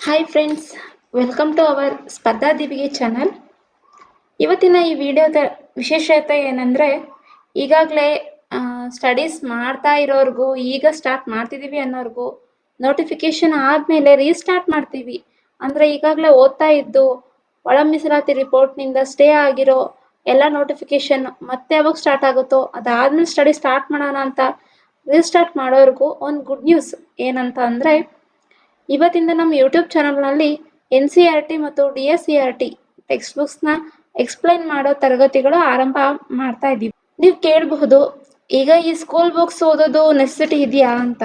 Hi friends, welcome to our Spardha Deepige channel. ಇವತ್ತಿನ ಈ ವಿಡಿಯೋದ ವಿಶೇಷತೆ ಏನಂದರೆ, ಈಗಾಗಲೇ ಸ್ಟಡೀಸ್ ಮಾಡ್ತಾ ಇರೋರ್ಗೂ ಈಗ ಸ್ಟಾರ್ಟ್ ಮಾಡ್ತಿದ್ದೀವಿ ಅನ್ನೋರ್ಗೂ ನೋಟಿಫಿಕೇಶನ್ ಆದಮೇಲೆ ರೀಸ್ಟಾರ್ಟ್ ಮಾಡ್ತೀವಿ ಅಂದರೆ ಈಗಾಗಲೇ ಓದ್ತಾ ಇದ್ದು ಒಳ ಮೀಸಲಾತಿ ರಿಪೋರ್ಟ್ನಿಂದ ಸ್ಟೇ ಆಗಿರೋ ಎಲ್ಲ ನೋಟಿಫಿಕೇಶನ್ ಮತ್ತೆ ಯಾವಾಗ ಸ್ಟಾರ್ಟ್ ಆಗುತ್ತೋ ಅದಾದ್ಮೇಲೆ ಸ್ಟಡಿ ಸ್ಟಾರ್ಟ್ ಮಾಡೋಣ ಅಂತ ರೀಸ್ಟಾರ್ಟ್ ಮಾಡೋರ್ಗೂ ಒಂದು ಗುಡ್ ನ್ಯೂಸ್ ಏನಂತ ಅಂದರೆ, ಇವತ್ತಿಂದ ನಮ್ಮ ಯೂಟ್ಯೂಬ್ ಚಾನಲ್ನಲ್ಲಿ NCERT ಮತ್ತು DSCERT ಟೆಕ್ಸ್ಟ್ ಬುಕ್ಸ್ನ ಎಕ್ಸ್ಪ್ಲೈನ್ ಮಾಡೋ ತರಗತಿಗಳು ಆರಂಭ ಮಾಡ್ತಾ ಇದ್ದೀವಿ. ನೀವು ಕೇಳಬಹುದು, ಈಗ ಈ ಸ್ಕೂಲ್ ಬುಕ್ಸ್ ಓದೋದು ನೆಸೆಸಿಟಿ ಇದೆಯಾ ಅಂತ.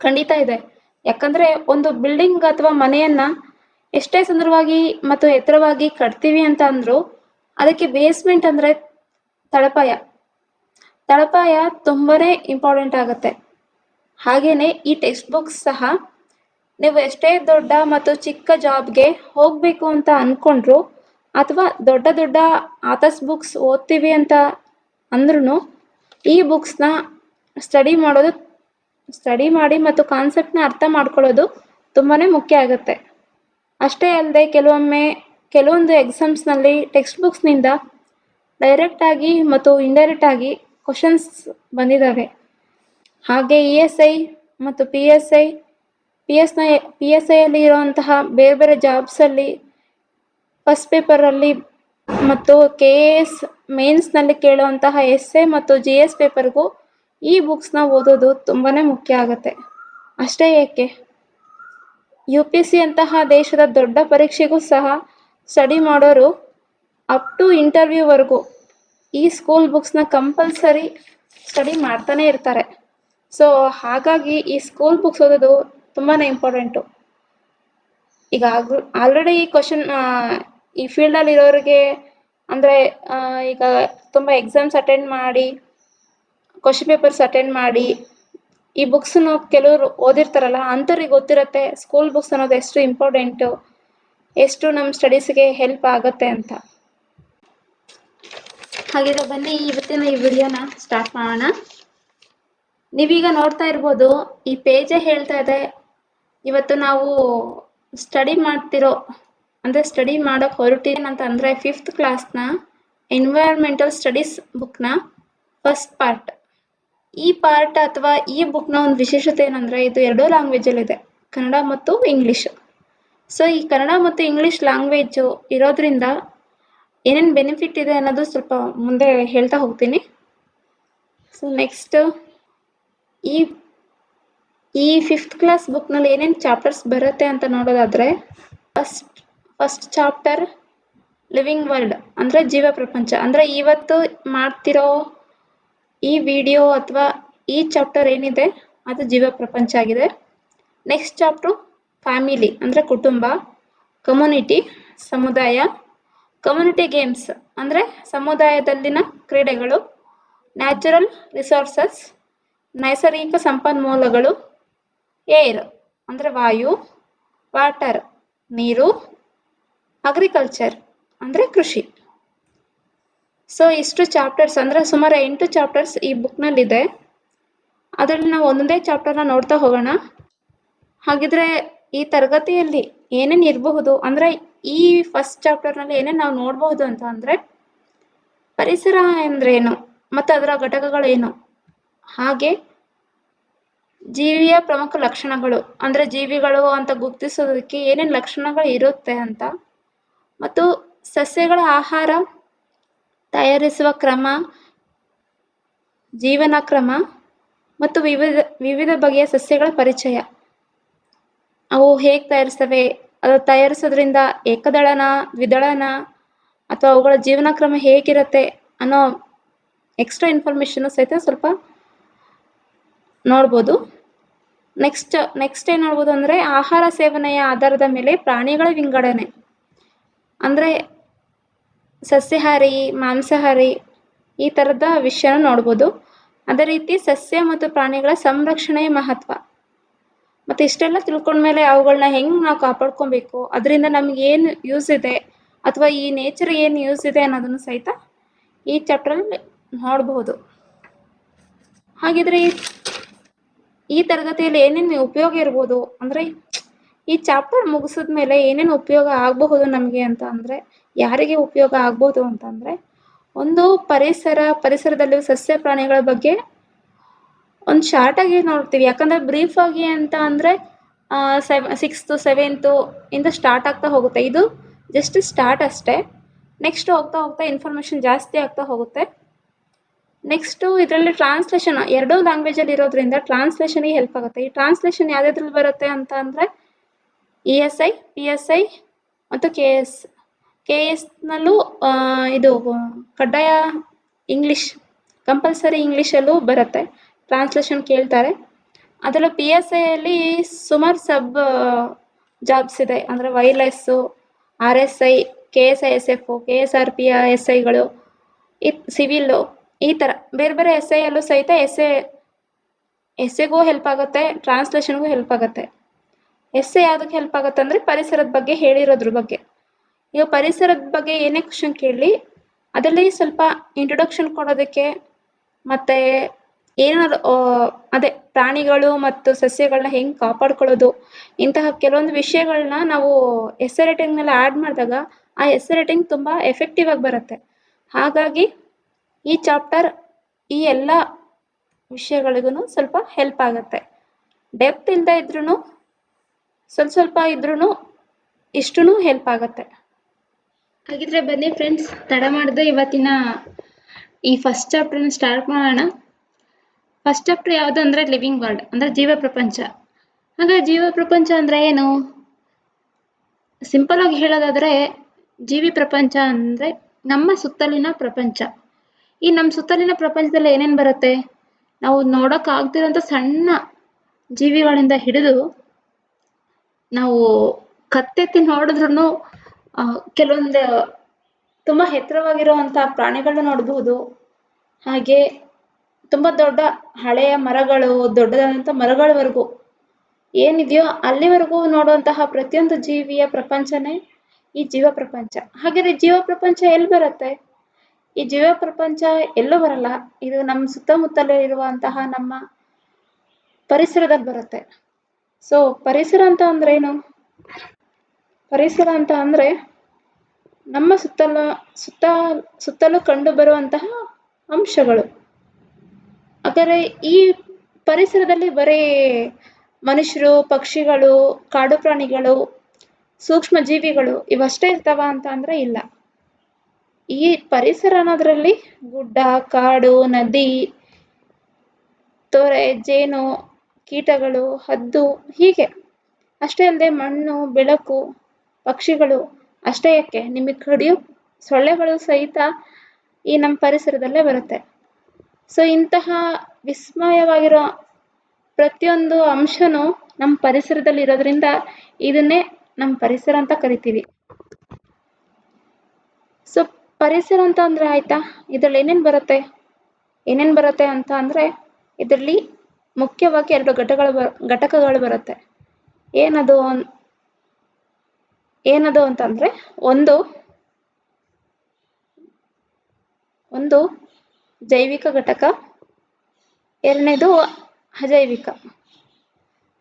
ಖಂಡಿತ ಇದೆ. ಯಾಕಂದರೆ ಒಂದು ಬಿಲ್ಡಿಂಗ್ ಅಥವಾ ಮನೆಯನ್ನ ಎಷ್ಟೇ ಸುಂದರವಾಗಿ ಮತ್ತು ಎತ್ತರವಾಗಿ ಕಟ್ತೀವಿ ಅಂತ ಅಂದರೂ ಅದಕ್ಕೆ ಬೇಸ್ಮೆಂಟ್ ಅಂದರೆ ತಳಪಾಯ ತುಂಬಾನೇ ಇಂಪಾರ್ಟೆಂಟ್ ಆಗುತ್ತೆ. ಹಾಗೇನೆ ಈ ಟೆಕ್ಸ್ಟ್ ಬುಕ್ಸ್ ಸಹ ನೀವು ಎಷ್ಟೇ ದೊಡ್ಡ ಮತ್ತು ಚಿಕ್ಕ ಜಾಬ್ಗೆ ಹೋಗಬೇಕು ಅಂತ ಅಂದ್ಕೊಂಡ್ರು ಅಥವಾ ದೊಡ್ಡ ಆಥರ್ಸ್ ಬುಕ್ಸ್ ಓದ್ತೀವಿ ಅಂತ ಅಂದ್ರೂ ಈ ಬುಕ್ಸ್ನ ಸ್ಟಡಿ ಮಾಡಿ ಮತ್ತು ಕಾನ್ಸೆಪ್ಟ್ನ ಅರ್ಥ ಮಾಡ್ಕೊಳ್ಳೋದು ತುಂಬಾ ಮುಖ್ಯ ಆಗುತ್ತೆ. ಅಷ್ಟೇ ಅಲ್ಲದೆ ಕೆಲವೊಂದು ಎಕ್ಸಾಮ್ಸ್ನಲ್ಲಿ ಟೆಕ್ಸ್ಟ್ ಬುಕ್ಸ್ನಿಂದ ಡೈರೆಕ್ಟಾಗಿ ಮತ್ತು ಇಂಡೈರೆಕ್ಟಾಗಿ ಕ್ವಶನ್ಸ್ ಬಂದಿದ್ದಾವೆ. ಹಾಗೆ ESI ಮತ್ತು PSIಯಲ್ಲಿ ಇರುವಂತಹ ಬೇರೆ ಬೇರೆ ಜಾಬ್ಸಲ್ಲಿ ಫಸ್ಟ್ ಪೇಪರಲ್ಲಿ ಮತ್ತು KAS ಮೇನ್ಸ್ನಲ್ಲಿ ಕೇಳುವಂತಹ essay ಮತ್ತು GS ಪೇಪರ್ಗೂ ಈ ಬುಕ್ಸ್ನ ಓದೋದು ತುಂಬಾ ಮುಖ್ಯ ಆಗುತ್ತೆ. ಅಷ್ಟೇ ಏಕೆ, UPSC ಅಂತಹ ದೇಶದ ದೊಡ್ಡ ಪರೀಕ್ಷೆಗೂ ಸಹ ಸ್ಟಡಿ ಮಾಡೋರು ಅಪ್ ಟು ಇಂಟರ್ವ್ಯೂವರೆಗೂ ಈ ಸ್ಕೂಲ್ ಬುಕ್ಸ್ನ ಕಂಪಲ್ಸರಿ ಸ್ಟಡಿ ಮಾಡ್ತಾನೆ ಇರ್ತಾರೆ. ಸೊ ಹಾಗಾಗಿ ಈ ಸ್ಕೂಲ್ ಬುಕ್ಸ್ ಓದೋದು ತುಂಬಾ ಇಂಪಾರ್ಟೆಂಟು. ಈಗ ಆಲ್ರೆಡಿ ಈ ಫೀಲ್ಡಲ್ಲಿ ಇರೋರಿಗೆ ಅಂದರೆ ಈಗ ತುಂಬ ಎಕ್ಸಾಮ್ಸ್ ಅಟೆಂಡ್ ಮಾಡಿ ಕ್ವಶನ್ ಪೇಪರ್ಸ್ ಅಟೆಂಡ್ ಮಾಡಿ ಈ ಬುಕ್ಸನ್ನು ಕೆಲವರು ಓದಿರ್ತಾರಲ್ಲ, ಅಂಥವ್ರಿಗೆ ಗೊತ್ತಿರುತ್ತೆ ಸ್ಕೂಲ್ ಬುಕ್ಸ್ ಅನ್ನೋದು ಎಷ್ಟು ಇಂಪಾರ್ಟೆಂಟು, ಎಷ್ಟು ನಮ್ಮ ಸ್ಟಡೀಸ್ಗೆ ಹೆಲ್ಪ್ ಆಗುತ್ತೆ ಅಂತ. ಹಾಗಿದ್ರೆ ಬನ್ನಿ ಇವತ್ತಿನ ಈ ವಿಡಿಯೋನ ಸ್ಟಾರ್ಟ್ ಮಾಡೋಣ. ನೀವೀಗ ನೋಡ್ತಾ ಇರ್ಬೋದು, ಈ ಪೇಜೇ ಹೇಳ್ತಾ ಇದೆ ಇವತ್ತು ನಾವು ಸ್ಟಡಿ ಮಾಡೋಕ್ಕೆ ಹೊರಟಿನಂತ ಅಂದರೆ 5th ಕ್ಲಾಸ್ನ ಎನ್ವೈರ್ಮೆಂಟಲ್ ಸ್ಟಡೀಸ್ ಬುಕ್ನ ಫಸ್ಟ್ ಪಾರ್ಟ್. ಈ ಪಾರ್ಟ್ ಅಥವಾ ಈ ಬುಕ್ನ ಒಂದು ವಿಶೇಷತೆ ಏನಂದರೆ, ಇದು 2 ಲ್ಯಾಂಗ್ವೇಜಲ್ಲಿದೆ, ಕನ್ನಡ ಮತ್ತು ಇಂಗ್ಲೀಷ್. ಸೊ ಈ ಕನ್ನಡ ಮತ್ತು ಇಂಗ್ಲೀಷ್ ಲ್ಯಾಂಗ್ವೇಜು ಇರೋದ್ರಿಂದ ಏನೇನು ಬೆನಿಫಿಟ್ ಇದೆ ಅನ್ನೋದು ಸ್ವಲ್ಪ ಮುಂದೆ ಹೇಳ್ತಾ ಹೋಗ್ತೀನಿ. ಸೊ ನೆಕ್ಸ್ಟ್ ಈ 5th ಕ್ಲಾಸ್ ಬುಕ್ನಲ್ಲಿ ಏನೇನು ಚಾಪ್ಟರ್ಸ್ ಬರುತ್ತೆ ಅಂತ ನೋಡೋದಾದರೆ, ಫಸ್ಟ್ ಚಾಪ್ಟರ್ ಲಿವಿಂಗ್ ವರ್ಲ್ಡ್ ಅಂದರೆ ಜೀವ ಪ್ರಪಂಚ. ಅಂದರೆ ಇವತ್ತು ಮಾಡ್ತಿರೋ ಈ ವಿಡಿಯೋ ಅಥವಾ ಈ ಚಾಪ್ಟರ್ ಏನಿದೆ ಅದು ಜೀವ ಪ್ರಪಂಚ ಆಗಿದೆ. ನೆಕ್ಸ್ಟ್ ಚಾಪ್ಟರು ಫ್ಯಾಮಿಲಿ ಅಂದರೆ ಕುಟುಂಬ, ಕಮ್ಯುನಿಟಿ ಸಮುದಾಯ, ಕಮ್ಯುನಿಟಿ ಗೇಮ್ಸ್ ಅಂದರೆ ಸಮುದಾಯದಲ್ಲಿನ ಕ್ರೀಡೆಗಳು, ನ್ಯಾಚುರಲ್ ರಿಸೋರ್ಸಸ್ ನೈಸರ್ಗಿಕ ಸಂಪನ್ಮೂಲಗಳು, ಏರ್ ಅಂದರೆ ವಾಯು, ವಾಟರ್ ನೀರು, ಅಗ್ರಿಕಲ್ಚರ್ ಅಂದರೆ ಕೃಷಿ. ಸೊ ಇಷ್ಟು ಚಾಪ್ಟರ್ಸ್ ಅಂದರೆ ಸುಮಾರು 8 ಚಾಪ್ಟರ್ಸ್ ಈ ಬುಕ್ನಲ್ಲಿದೆ. ಅದರಲ್ಲಿ ನಾವು ಒಂದೊಂದೇ ಚಾಪ್ಟರ್ನ ನೋಡ್ತಾ ಹೋಗೋಣ. ಹಾಗಿದ್ರೆ ಈ ತರಗತಿಯಲ್ಲಿ ಏನೇನು ಇರಬಹುದು ಅಂದರೆ, ಈ ಫಸ್ಟ್ ಚಾಪ್ಟರ್ನಲ್ಲಿ ಏನೇನು ನಾವು ನೋಡಬಹುದು ಅಂತ ಅಂದರೆ, ಪರಿಸರ ಎಂದರೇನು ಮತ್ತು ಅದರ ಘಟಕಗಳೇನು, ಹಾಗೆ ಜೀವಿಯ ಪ್ರಮುಖ ಲಕ್ಷಣಗಳು ಅಂದರೆ ಜೀವಿಗಳು ಅಂತ ಗುರುತಿಸೋದಕ್ಕೆ ಏನೇನು ಲಕ್ಷಣಗಳು ಇರುತ್ತೆ ಅಂತ, ಮತ್ತು ಸಸ್ಯಗಳ ಆಹಾರ ತಯಾರಿಸುವ ಕ್ರಮ, ಜೀವನ ಕ್ರಮ ಮತ್ತು ವಿವಿಧ ಬಗೆಯ ಸಸ್ಯಗಳ ಪರಿಚಯ, ಅವು ಹೇಗೆ ತಯಾರಿಸ್ತವೆ, ಅದು ತಯಾರಿಸೋದ್ರಿಂದ ಏಕದಳನ, ದ್ವಿದಳನ ಅಥವಾ ಅವುಗಳ ಜೀವನ ಕ್ರಮ ಹೇಗಿರುತ್ತೆ ಅನ್ನೋ ಎಕ್ಸ್ಟ್ರಾ ಇನ್ಫಾರ್ಮೇಷನ್ನು ಸಹಿತ ಸ್ವಲ್ಪ ನೋಡ್ಬೋದು. ನೆಕ್ಸ್ಟ್ ಏನು ನೋಡ್ಬೋದು ಅಂದರೆ, ಆಹಾರ ಸೇವನೆಯ ಆಧಾರದ ಮೇಲೆ ಪ್ರಾಣಿಗಳ ವಿಂಗಡಣೆ ಅಂದರೆ ಸಸ್ಯಾಹಾರಿ, ಮಾಂಸಾಹಾರಿ ಈ ಥರದ ವಿಷಯನ ನೋಡ್ಬೋದು. ಅದೇ ರೀತಿ ಸಸ್ಯ ಮತ್ತು ಪ್ರಾಣಿಗಳ ಸಂರಕ್ಷಣೆಯ ಮಹತ್ವ, ಮತ್ತು ಇಷ್ಟೆಲ್ಲ ತಿಳ್ಕೊಂಡ್ಮೇಲೆ ಅವುಗಳನ್ನ ಹೆಂಗೆ ನಾವು ಕಾಪಾಡ್ಕೊಬೇಕು, ಅದರಿಂದ ನಮ್ಗೆ ಏನು ಯೂಸ್ ಇದೆ ಅಥವಾ ಈ ನೇಚರ್ ಏನು ಯೂಸ್ ಇದೆ ಅನ್ನೋದನ್ನು ಸಹಿತ ಈ ಚಾಪ್ಟ್ರಲ್ಲಿ ನೋಡಬಹುದು. ಹಾಗಿದ್ರೆ ಈ ತರಗತಿಯಲ್ಲಿ ಏನೇನು ಉಪಯೋಗ ಇರ್ಬೋದು ಅಂದರೆ, ಈ ಚಾಪ್ಟರ್ ಮುಗಿಸಿದ ಮೇಲೆ ಏನೇನು ಉಪಯೋಗ ಆಗಬಹುದು ನಮಗೆ ಅಂತ ಅಂದರೆ, ಯಾರಿಗೆ ಉಪಯೋಗ ಆಗ್ಬೋದು ಅಂತಂದರೆ, ಒಂದು ಪರಿಸರದಲ್ಲಿ ಸಸ್ಯ ಪ್ರಾಣಿಗಳ ಬಗ್ಗೆ ಒಂದು ಶಾರ್ಟಾಗಿ ನೋಡ್ತೀವಿ. ಯಾಕಂದರೆ ಬ್ರೀಫಾಗಿ ಅಂತ ಅಂದರೆ 6th 7th ಇಂದ ಸ್ಟಾರ್ಟ್ ಆಗ್ತಾ ಹೋಗುತ್ತೆ. ಇದು ಜಸ್ಟ್ ಸ್ಟಾರ್ಟ್ ಅಷ್ಟೇ. ನೆಕ್ಸ್ಟ್ ಹೋಗ್ತಾ ಹೋಗ್ತಾ ಇನ್ಫಾರ್ಮೇಷನ್ ಜಾಸ್ತಿ ಆಗ್ತಾ ಹೋಗುತ್ತೆ. ನೆಕ್ಸ್ಟು ಇದರಲ್ಲಿ ಟ್ರಾನ್ಸ್ಲೇಷನ್ 2 ಲ್ಯಾಂಗ್ವೇಜಲ್ಲಿ ಇರೋದ್ರಿಂದ ಟ್ರಾನ್ಸ್ಲೇಷನ್ಗೆ ಹೆಲ್ಪ್ ಆಗುತ್ತೆ. ಈ ಟ್ರಾನ್ಸ್ಲೇಷನ್ ಯಾವುದ್ರಲ್ಲಿ ಬರುತ್ತೆ ಅಂತ ಅಂದರೆ ESI, PSI ಮತ್ತು KS. KSನಲ್ಲೂ ಇದು ಕಡ್ಡಾಯ ಇಂಗ್ಲೀಷ್, ಕಂಪಲ್ಸರಿ ಇಂಗ್ಲೀಷಲ್ಲೂ ಬರುತ್ತೆ. ಟ್ರಾನ್ಸ್ಲೇಷನ್ ಕೇಳ್ತಾರೆ. ಅದರಲ್ಲೂ PSIಯಲ್ಲಿ ಸುಮಾರು ಜಾಬ್ಸ್ ಇದೆ. ಅಂದರೆ ವೈರ್ಲೆಸ್ಸು, RSI, KSISF, KSRP SIಗಳು, ಸಿವಿಲ್ಲು, ಈ ಥರ ಬೇರೆ ಬೇರೆ SIಯಲ್ಲೂ ಸಹಿತ ಎಸ್ಸೆಗೂ ಹೆಲ್ಪ್ ಆಗುತ್ತೆ, ಟ್ರಾನ್ಸ್ಲೇಷನ್ಗೂ ಹೆಲ್ಪ್ ಆಗುತ್ತೆ. ಎಸ್ಸೆ ಯಾವುದಕ್ಕೆ ಹೆಲ್ಪ್ ಆಗುತ್ತೆ ಅಂದರೆ ಪರಿಸರದ ಬಗ್ಗೆ ಹೇಳಿರೋದ್ರ ಬಗ್ಗೆ. ಈಗ ಪರಿಸರದ ಬಗ್ಗೆ ಏನೇ ಕ್ವಶನ್ ಕೇಳಲಿ ಅದರಲ್ಲಿ ಸ್ವಲ್ಪ ಇಂಟ್ರೊಡಕ್ಷನ್ ಕೊಡೋದಕ್ಕೆ, ಮತ್ತು ಏನಾದ್ರು ಅದೇ ಪ್ರಾಣಿಗಳು ಮತ್ತು ಸಸ್ಯಗಳನ್ನ ಹೆಂಗೆ ಕಾಪಾಡ್ಕೊಳ್ಳೋದು, ಇಂತಹ ಕೆಲವೊಂದು ವಿಷಯಗಳನ್ನ ನಾವು ಎಸ್ಸೆ ರೈಟಿಂಗ್ನಲ್ಲಿ ಆ್ಯಡ್ ಮಾಡಿದಾಗ ಆ ಎಸ್ಸೆ ರೈಟಿಂಗ್ ತುಂಬ ಎಫೆಕ್ಟಿವ್ ಆಗಿ ಬರುತ್ತೆ. ಹಾಗಾಗಿ ಈ ಚಾಪ್ಟರ್ ಈ ಎಲ್ಲ ವಿಷಯಗಳಿಗೂ ಸ್ವಲ್ಪ ಹೆಲ್ಪ್ ಆಗುತ್ತೆ. ಡೆಪ್ತ್ ಇಲ್ಲದೆ ಇದ್ರೂ ಸ್ವಲ್ಪ ಇದ್ರೂ ಇಷ್ಟೂ ಹೆಲ್ಪ್ ಆಗುತ್ತೆ. ಹಾಗಿದ್ರೆ ಬನ್ನಿ ಫ್ರೆಂಡ್ಸ್, ತಡ ಮಾಡಿದೆ ಇವತ್ತಿನ ಈ ಫಸ್ಟ್ ಚಾಪ್ಟರ್ನ ಸ್ಟಾರ್ಟ್ ಮಾಡೋಣ. ಫಸ್ಟ್ ಚಾಪ್ಟರ್ ಯಾವುದು ಅಂದರೆ ಲಿವಿಂಗ್ ವರ್ಲ್ಡ್, ಅಂದರೆ ಜೀವ ಪ್ರಪಂಚ. ಹಾಗಾದ್ರೆ ಜೀವ ಪ್ರಪಂಚ ಅಂದರೆ ಏನು? ಸಿಂಪಲ್ ಆಗಿ ಹೇಳೋದಾದರೆ ಜೀವಿ ಪ್ರಪಂಚ ಅಂದರೆ ನಮ್ಮ ಸುತ್ತಲಿನ ಪ್ರಪಂಚ. ಈ ನಮ್ಮ ಸುತ್ತಲಿನ ಪ್ರಪಂಚದಲ್ಲಿ ಏನೇನು ಬರುತ್ತೆ? ನಾವು ನೋಡೋಕ್ಕಾಗ್ತಿರೋಂಥ ಸಣ್ಣ ಜೀವಿಗಳಿಂದ ಹಿಡಿದು ನಾವು ಕತ್ತೆತ್ತಿ ನೋಡಿದ್ರೂ ಕೆಲವೊಂದು ತುಂಬ ಎತ್ತರವಾಗಿರುವಂಥ ಪ್ರಾಣಿಗಳನ್ನ ನೋಡಬಹುದು. ಹಾಗೆ ತುಂಬ ದೊಡ್ಡ ಹಳೆಯ ಮರಗಳು, ದೊಡ್ಡದಾದಂಥ ಮರಗಳವರೆಗೂ ಏನಿದೆಯೋ ಅಲ್ಲಿವರೆಗೂ ನೋಡುವಂತಹ ಪ್ರತಿಯೊಂದು ಜೀವಿಯ ಪ್ರಪಂಚನೇ ಈ ಜೀವ ಪ್ರಪಂಚ. ಹಾಗಾದರೆ ಜೀವ ಪ್ರಪಂಚ ಎಲ್ಲಿ ಬರುತ್ತೆ? ಈ ಜೀವ ಪ್ರಪಂಚ ಎಲ್ಲೂ ಬರಲ್ಲ. ಇದು ನಮ್ಮ ಸುತ್ತಮುತ್ತಲೇ ಇರುವಂತಹ ನಮ್ಮ ಪರಿಸರದಲ್ಲಿ ಬರುತ್ತೆ. ಸೊ ಪರಿಸರ ಅಂತ ಅಂದ್ರೆ ಏನು? ಪರಿಸರ ಅಂತ ಅಂದರೆ ನಮ್ಮ ಸುತ್ತಲೂ ಕಂಡು ಬರುವಂತಹ ಅಂಶಗಳು. ಹಾಗಾದರೆ ಈ ಪರಿಸರದಲ್ಲಿ ಬರೀ ಮನುಷ್ಯರು, ಪಕ್ಷಿಗಳು, ಕಾಡು ಪ್ರಾಣಿಗಳು, ಸೂಕ್ಷ್ಮ ಜೀವಿಗಳು ಇವಷ್ಟೇ ಇರ್ತಾವ ಅಂತ ಅಂದರೆ ಇಲ್ಲ. ಈ ಪರಿಸರ ಅನ್ನೋದ್ರಲ್ಲಿ ಗುಡ್ಡ, ಕಾಡು, ನದಿ, ತೊರೆ, ಜೇನು, ಕೀಟಗಳು, ಹದ್ದು, ಹೀಗೆ ಅಷ್ಟೇ ಅಲ್ಲದೆ ಮಣ್ಣು, ಬೆಳಕು, ಪಕ್ಷಿಗಳು, ಅಷ್ಟೇ ಯಾಕೆ ನಿಮಗೆ ಕಡಿಯೋ ಸೊಳ್ಳೆಗಳು ಸಹಿತ ಈ ನಮ್ಮ ಪರಿಸರದಲ್ಲೇ ಬರುತ್ತೆ. ಸೊ ಇಂತಹ ವಿಸ್ಮಯವಾಗಿರೋ ಪ್ರತಿಯೊಂದು ಅಂಶನೂ ನಮ್ಮ ಪರಿಸರದಲ್ಲಿ ಇರೋದ್ರಿಂದ ಇದನ್ನೇ ನಮ್ಮ ಪರಿಸರ ಅಂತ ಕರಿತೀವಿ. ಸೊ ಪರಿಸರ ಅಂತ ಅಂದರೆ ಆಯಿತಾ, ಇದರಲ್ಲಿ ಏನೇನು ಬರುತ್ತೆ ಅಂತ ಅಂದರೆ ಇದರಲ್ಲಿ ಮುಖ್ಯವಾಗಿ 2 ಘಟಕಗಳು ಬರುತ್ತೆ. ಏನದು ಅಂತಂದರೆ ಒಂದು ಜೈವಿಕ ಘಟಕ, ಎರಡನೇದು ಅಜೈವಿಕ.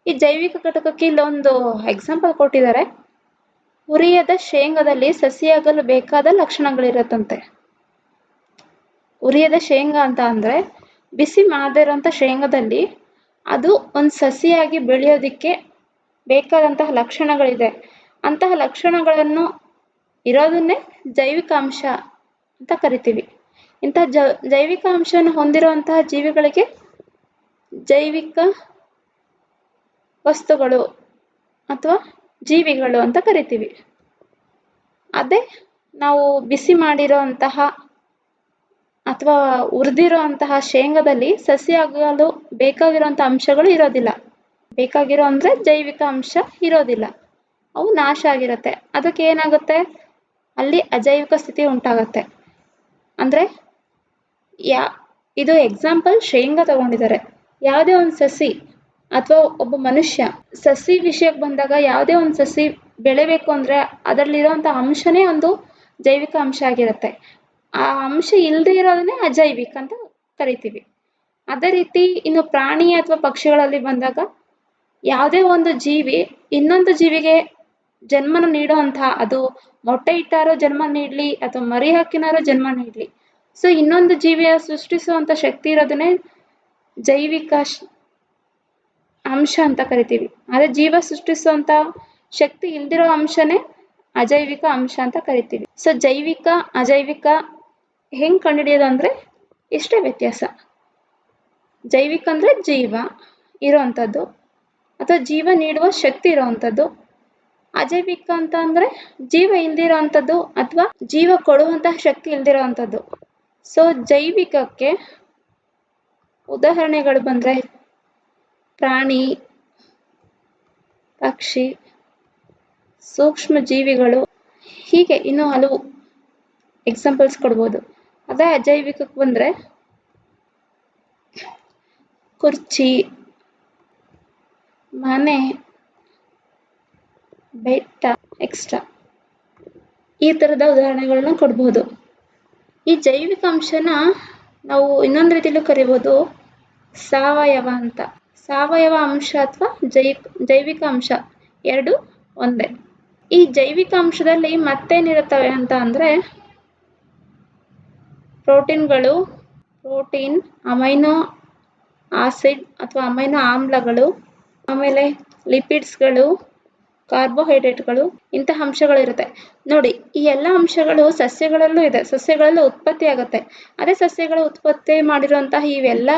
ಈ ಜೈವಿಕ ಘಟಕಕ್ಕೆ ಇಲ್ಲೊಂದು ಎಕ್ಸಾಂಪಲ್ ಕೊಟ್ಟಿದ್ದಾರೆ. ಹುರಿಯದ ಶೇಂಗಾದಲ್ಲಿ ಸಸಿಯಾಗಲು ಬೇಕಾದ ಲಕ್ಷಣಗಳಿರತ್ತಂತೆ. ಹುರಿಯದ ಶೇಂಗಾ ಅಂತ ಅಂದರೆ ಬಿಸಿ ಮಾಡದಿರೋಂಥ ಶೇಂಗಾದಲ್ಲಿ ಅದು ಒಂದು ಸಸಿಯಾಗಿ ಬೆಳೆಯೋದಕ್ಕೆ ಬೇಕಾದಂತಹ ಲಕ್ಷಣಗಳಿದೆ. ಅಂತಹ ಲಕ್ಷಣಗಳನ್ನು ಇರೋದನ್ನೇ ಜೈವಿಕ ಅಂಶ ಅಂತ ಕರಿತೀವಿ. ಇಂತಹ ಜೈವಿಕ ಅಂಶವನ್ನು ಹೊಂದಿರುವಂತಹ ಜೀವಿಗಳಿಗೆ ಜೈವಿಕ ವಸ್ತುಗಳು ಅಥವಾ ಜೀವಿಗಳು ಅಂತ ಕರಿತೀವಿ. ಅದೇ ನಾವು ಬಿಸಿ ಮಾಡಿರೋಂತಹ ಅಥವಾ ಹುರಿದಿರೋ ಅಂತಹ ಶೇಂಗಾದಲ್ಲಿ ಸಸಿಯಾಗಲು ಬೇಕಾಗಿರೋಂಥ ಅಂಶಗಳು ಇರೋದಿಲ್ಲ. ಬೇಕಾಗಿರೋ ಅಂದರೆ ಜೈವಿಕ ಅಂಶ ಇರೋದಿಲ್ಲ, ಅವು ನಾಶ ಆಗಿರುತ್ತೆ. ಅದಕ್ಕೆ ಏನಾಗುತ್ತೆ? ಅಲ್ಲಿ ಅಜೈವಿಕ ಸ್ಥಿತಿ ಉಂಟಾಗತ್ತೆ. ಅಂದರೆ ಇದು ಎಕ್ಸಾಂಪಲ್ ಶೇಂಗಾ ತಗೊಂಡಿದ್ದಾರೆ. ಯಾವುದೇ ಒಂದು ಸಸಿ ಅಥವಾ ಒಬ್ಬ ಮನುಷ್ಯ ಸಸಿ ವಿಷಯಕ್ಕೆ ಬಂದಾಗ ಯಾವುದೇ ಒಂದು ಸಸಿ ಬೆಳೆಬೇಕು ಅಂದರೆ ಅದರಲ್ಲಿರೋಂಥ ಅಂಶನೇ ಒಂದು ಜೈವಿಕ ಅಂಶ ಆಗಿರುತ್ತೆ. ಆ ಅಂಶ ಇಲ್ಲದೆ ಇರೋದನ್ನೇ ಅಜೈವಿಕ ಅಂತ ಕರಿತೀವಿ. ಅದೇ ರೀತಿ ಇನ್ನು ಪ್ರಾಣಿ ಅಥವಾ ಪಕ್ಷಿಗಳಲ್ಲಿ ಬಂದಾಗ ಯಾವುದೇ ಒಂದು ಜೀವಿ ಇನ್ನೊಂದು ಜೀವಿಗೆ ಜನ್ಮನ ನೀಡುವಂಥ, ಅದು ಮೊಟ್ಟೆ ಇಟ್ಟಾರೋ ಜನ್ಮ ನೀಡಲಿ ಅಥವಾ ಮರಿ ಹಾಕಿನಾರೋ ಜನ್ಮ ನೀಡಲಿ, ಸೊ ಇನ್ನೊಂದು ಜೀವಿಯ ಸೃಷ್ಟಿಸುವಂಥ ಶಕ್ತಿ ಇರೋದನ್ನೇ ಜೈವಿಕ ಅಂಶ ಅಂತ ಕರಿತೀವಿ. ಆದರೆ ಜೀವ ಸೃಷ್ಟಿಸುವಂಥ ಶಕ್ತಿ ಇಲ್ದಿರೋ ಅಂಶನೇ ಅಜೈವಿಕ ಅಂಶ ಅಂತ ಕರಿತೀವಿ. ಸೊ ಜೈವಿಕ ಅಜೈವಿಕ ಹೆಂಗೆ ಕಂಡುಹಿಡಿಯೋದು ಅಂದರೆ ಇಷ್ಟೇ ವ್ಯತ್ಯಾಸ. ಜೈವಿಕ ಅಂದರೆ ಜೀವ ಇರೋವಂಥದ್ದು ಅಥವಾ ಜೀವ ನೀಡುವ ಶಕ್ತಿ ಇರೋವಂಥದ್ದು. ಅಜೈವಿಕ ಅಂತ ಅಂದರೆ ಜೀವ ಇಲ್ದಿರೋ ಅಂಥದ್ದು ಅಥವಾ ಜೀವ ಕೊಡುವಂತಹ ಶಕ್ತಿ ಇಲ್ದಿರೋ ಅಂಥದ್ದು. ಸೊ ಜೈವಿಕಕ್ಕೆ ಉದಾಹರಣೆಗಳು ಬಂದರೆ ಪ್ರಾಣಿ, ಪಕ್ಷಿ, ಸೂಕ್ಷ್ಮ ಜೀವಿಗಳು, ಹೀಗೆ ಇನ್ನೂ ಹಲವು ಎಕ್ಸಾಂಪಲ್ಸ್ ಕೊಡ್ಬೋದು. ಅದೇ ಅಜೈವಿಕಕ್ಕೆ ಬಂದರೆ ಕುರ್ಚಿ, ಮನೆ, ಬೆಟ್ಟ ಎಕ್ಸ್ಟ್ರಾ ಈ ಥರದ ಉದಾಹರಣೆಗಳನ್ನ ಕೊಡ್ಬೋದು. ಈ ಜೈವಿಕ ಅಂಶನ ನಾವು ಇನ್ನೊಂದು ರೀತಿಯಲ್ಲೂ ಕರಿಬೋದು ಸಾವಯವ ಅಂತ. ಸಾವಯವ ಅಂಶ ಅಥವಾ ಜೈವಿಕ ಅಂಶ ಎರಡು ಒಂದೇ. ಈ ಜೈವಿಕ ಅಂಶದಲ್ಲಿ ಮತ್ತೇನಿರುತ್ತವೆ ಅಂತ ಅಂದರೆ ಪ್ರೋಟೀನ್, ಅಮೈನೋ ಆಸಿಡ್ ಅಥವಾ ಅಮೈನೋ ಆಮ್ಲಗಳು, ಆಮೇಲೆ ಲಿಪಿಡ್ಸ್ಗಳು, ಕಾರ್ಬೋಹೈಡ್ರೇಟ್ಗಳು, ಇಂತಹ ಅಂಶಗಳಿರುತ್ತೆ. ನೋಡಿ, ಈ ಎಲ್ಲ ಅಂಶಗಳು ಸಸ್ಯಗಳಲ್ಲೂ ಇದೆ, ಸಸ್ಯಗಳಲ್ಲೂ ಉತ್ಪತ್ತಿ ಆಗುತ್ತೆ. ಅದೇ ಸಸ್ಯಗಳ ಉತ್ಪತ್ತಿ ಮಾಡಿರುವಂತಹ ಇವೆಲ್ಲ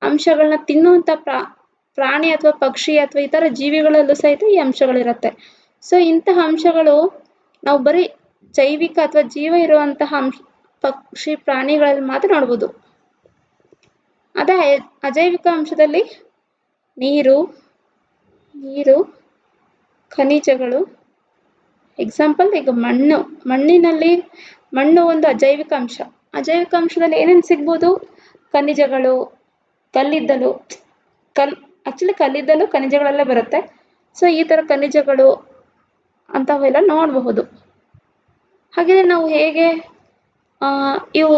ಅಂಶಗಳನ್ನ ತಿನ್ನುವಂಥ ಪ್ರಾಣಿ ಅಥವಾ ಪಕ್ಷಿ ಅಥವಾ ಇತರ ಜೀವಿಗಳಲ್ಲೂ ಸಹಿತ ಈ ಅಂಶಗಳಿರುತ್ತೆ. ಸೊ ಇಂತಹ ಅಂಶಗಳು ನಾವು ಬರೀ ಜೈವಿಕ ಅಥವಾ ಜೀವ ಇರುವಂತಹ ಪಕ್ಷಿ ಪ್ರಾಣಿಗಳಲ್ಲಿ ಮಾತ್ರ ನೋಡ್ಬೋದು. ಅದೇ ಅಜೈವಿಕ ಅಂಶದಲ್ಲಿ ನೀರು, ಖನಿಜಗಳು, ಎಕ್ಸಾಂಪಲ್ ಈಗ ಮಣ್ಣು ಒಂದು ಅಜೈವಿಕ ಅಂಶ. ಅಜೈವಿಕ ಅಂಶದಲ್ಲಿ ಏನೇನು ಸಿಗ್ಬೋದು? ಖನಿಜಗಳು, ಕಲ್ಲಿದ್ದಲು ಖನಿಜಗಳೆಲ್ಲ ಬರುತ್ತೆ. ಸೊ ಈ ಥರ ಖನಿಜಗಳು ಅಂಥವೆಲ್ಲ ನೋಡಬಹುದು. ಹಾಗೆ ನಾವು ಹೇಗೆ ಇವು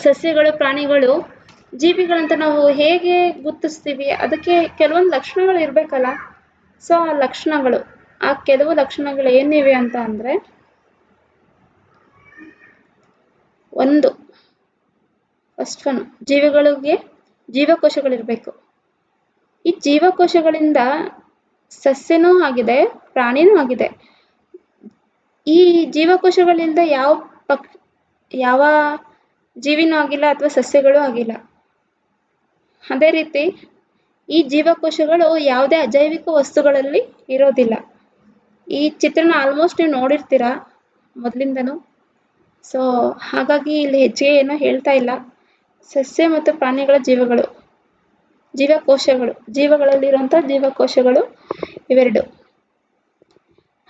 ಸಸ್ಯಗಳು, ಪ್ರಾಣಿಗಳು, ಜೀವಿಗಳಂತ ನಾವು ಹೇಗೆ ಗುರುತಿಸ್ತೀವಿ? ಅದಕ್ಕೆ ಕೆಲವೊಂದು ಲಕ್ಷಣಗಳು ಇರಬೇಕಲ್ಲ. ಸೊ ಆ ಕೆಲವು ಲಕ್ಷಣಗಳು ಏನಿವೆ ಅಂತ ಅಂದರೆ, ಫಸ್ಟ್ ಒನ್, ಜೀವಿಗಳಿಗೆ ಜೀವಕೋಶಗಳಿರಬೇಕು. ಈ ಜೀವಕೋಶಗಳಿಂದ ಸಸ್ಯನೂ ಆಗಿದೆ, ಪ್ರಾಣಿನೂ ಆಗಿದೆ. ಈ ಜೀವಕೋಶಗಳಿಂದ ಯಾವ ಜೀವಿನೂ ಆಗಿಲ್ಲ ಅಥವಾ ಸಸ್ಯಗಳೂ ಆಗಿಲ್ಲ. ಅದೇ ರೀತಿ ಈ ಜೀವಕೋಶಗಳು ಯಾವುದೇ ಅಜೈವಿಕ ವಸ್ತುಗಳಲ್ಲಿ ಇರೋದಿಲ್ಲ. ಈ ಚಿತ್ರನ ಆಲ್ಮೋಸ್ಟ್ ನೀವು ನೋಡಿರ್ತೀರ ಮೊದಲಿಂದನೂ. ಸೊ ಹಾಗಾಗಿ ಇಲ್ಲಿ ಹೆಚ್ಚಿಗೆ ಏನೋ ಹೇಳ್ತಾ ಇಲ್ಲ. ಸಸ್ಯ ಮತ್ತು ಪ್ರಾಣಿಗಳ ಜೀವಗಳಲ್ಲಿರುವಂಥ ಜೀವಕೋಶಗಳು ಇವೆರಡು.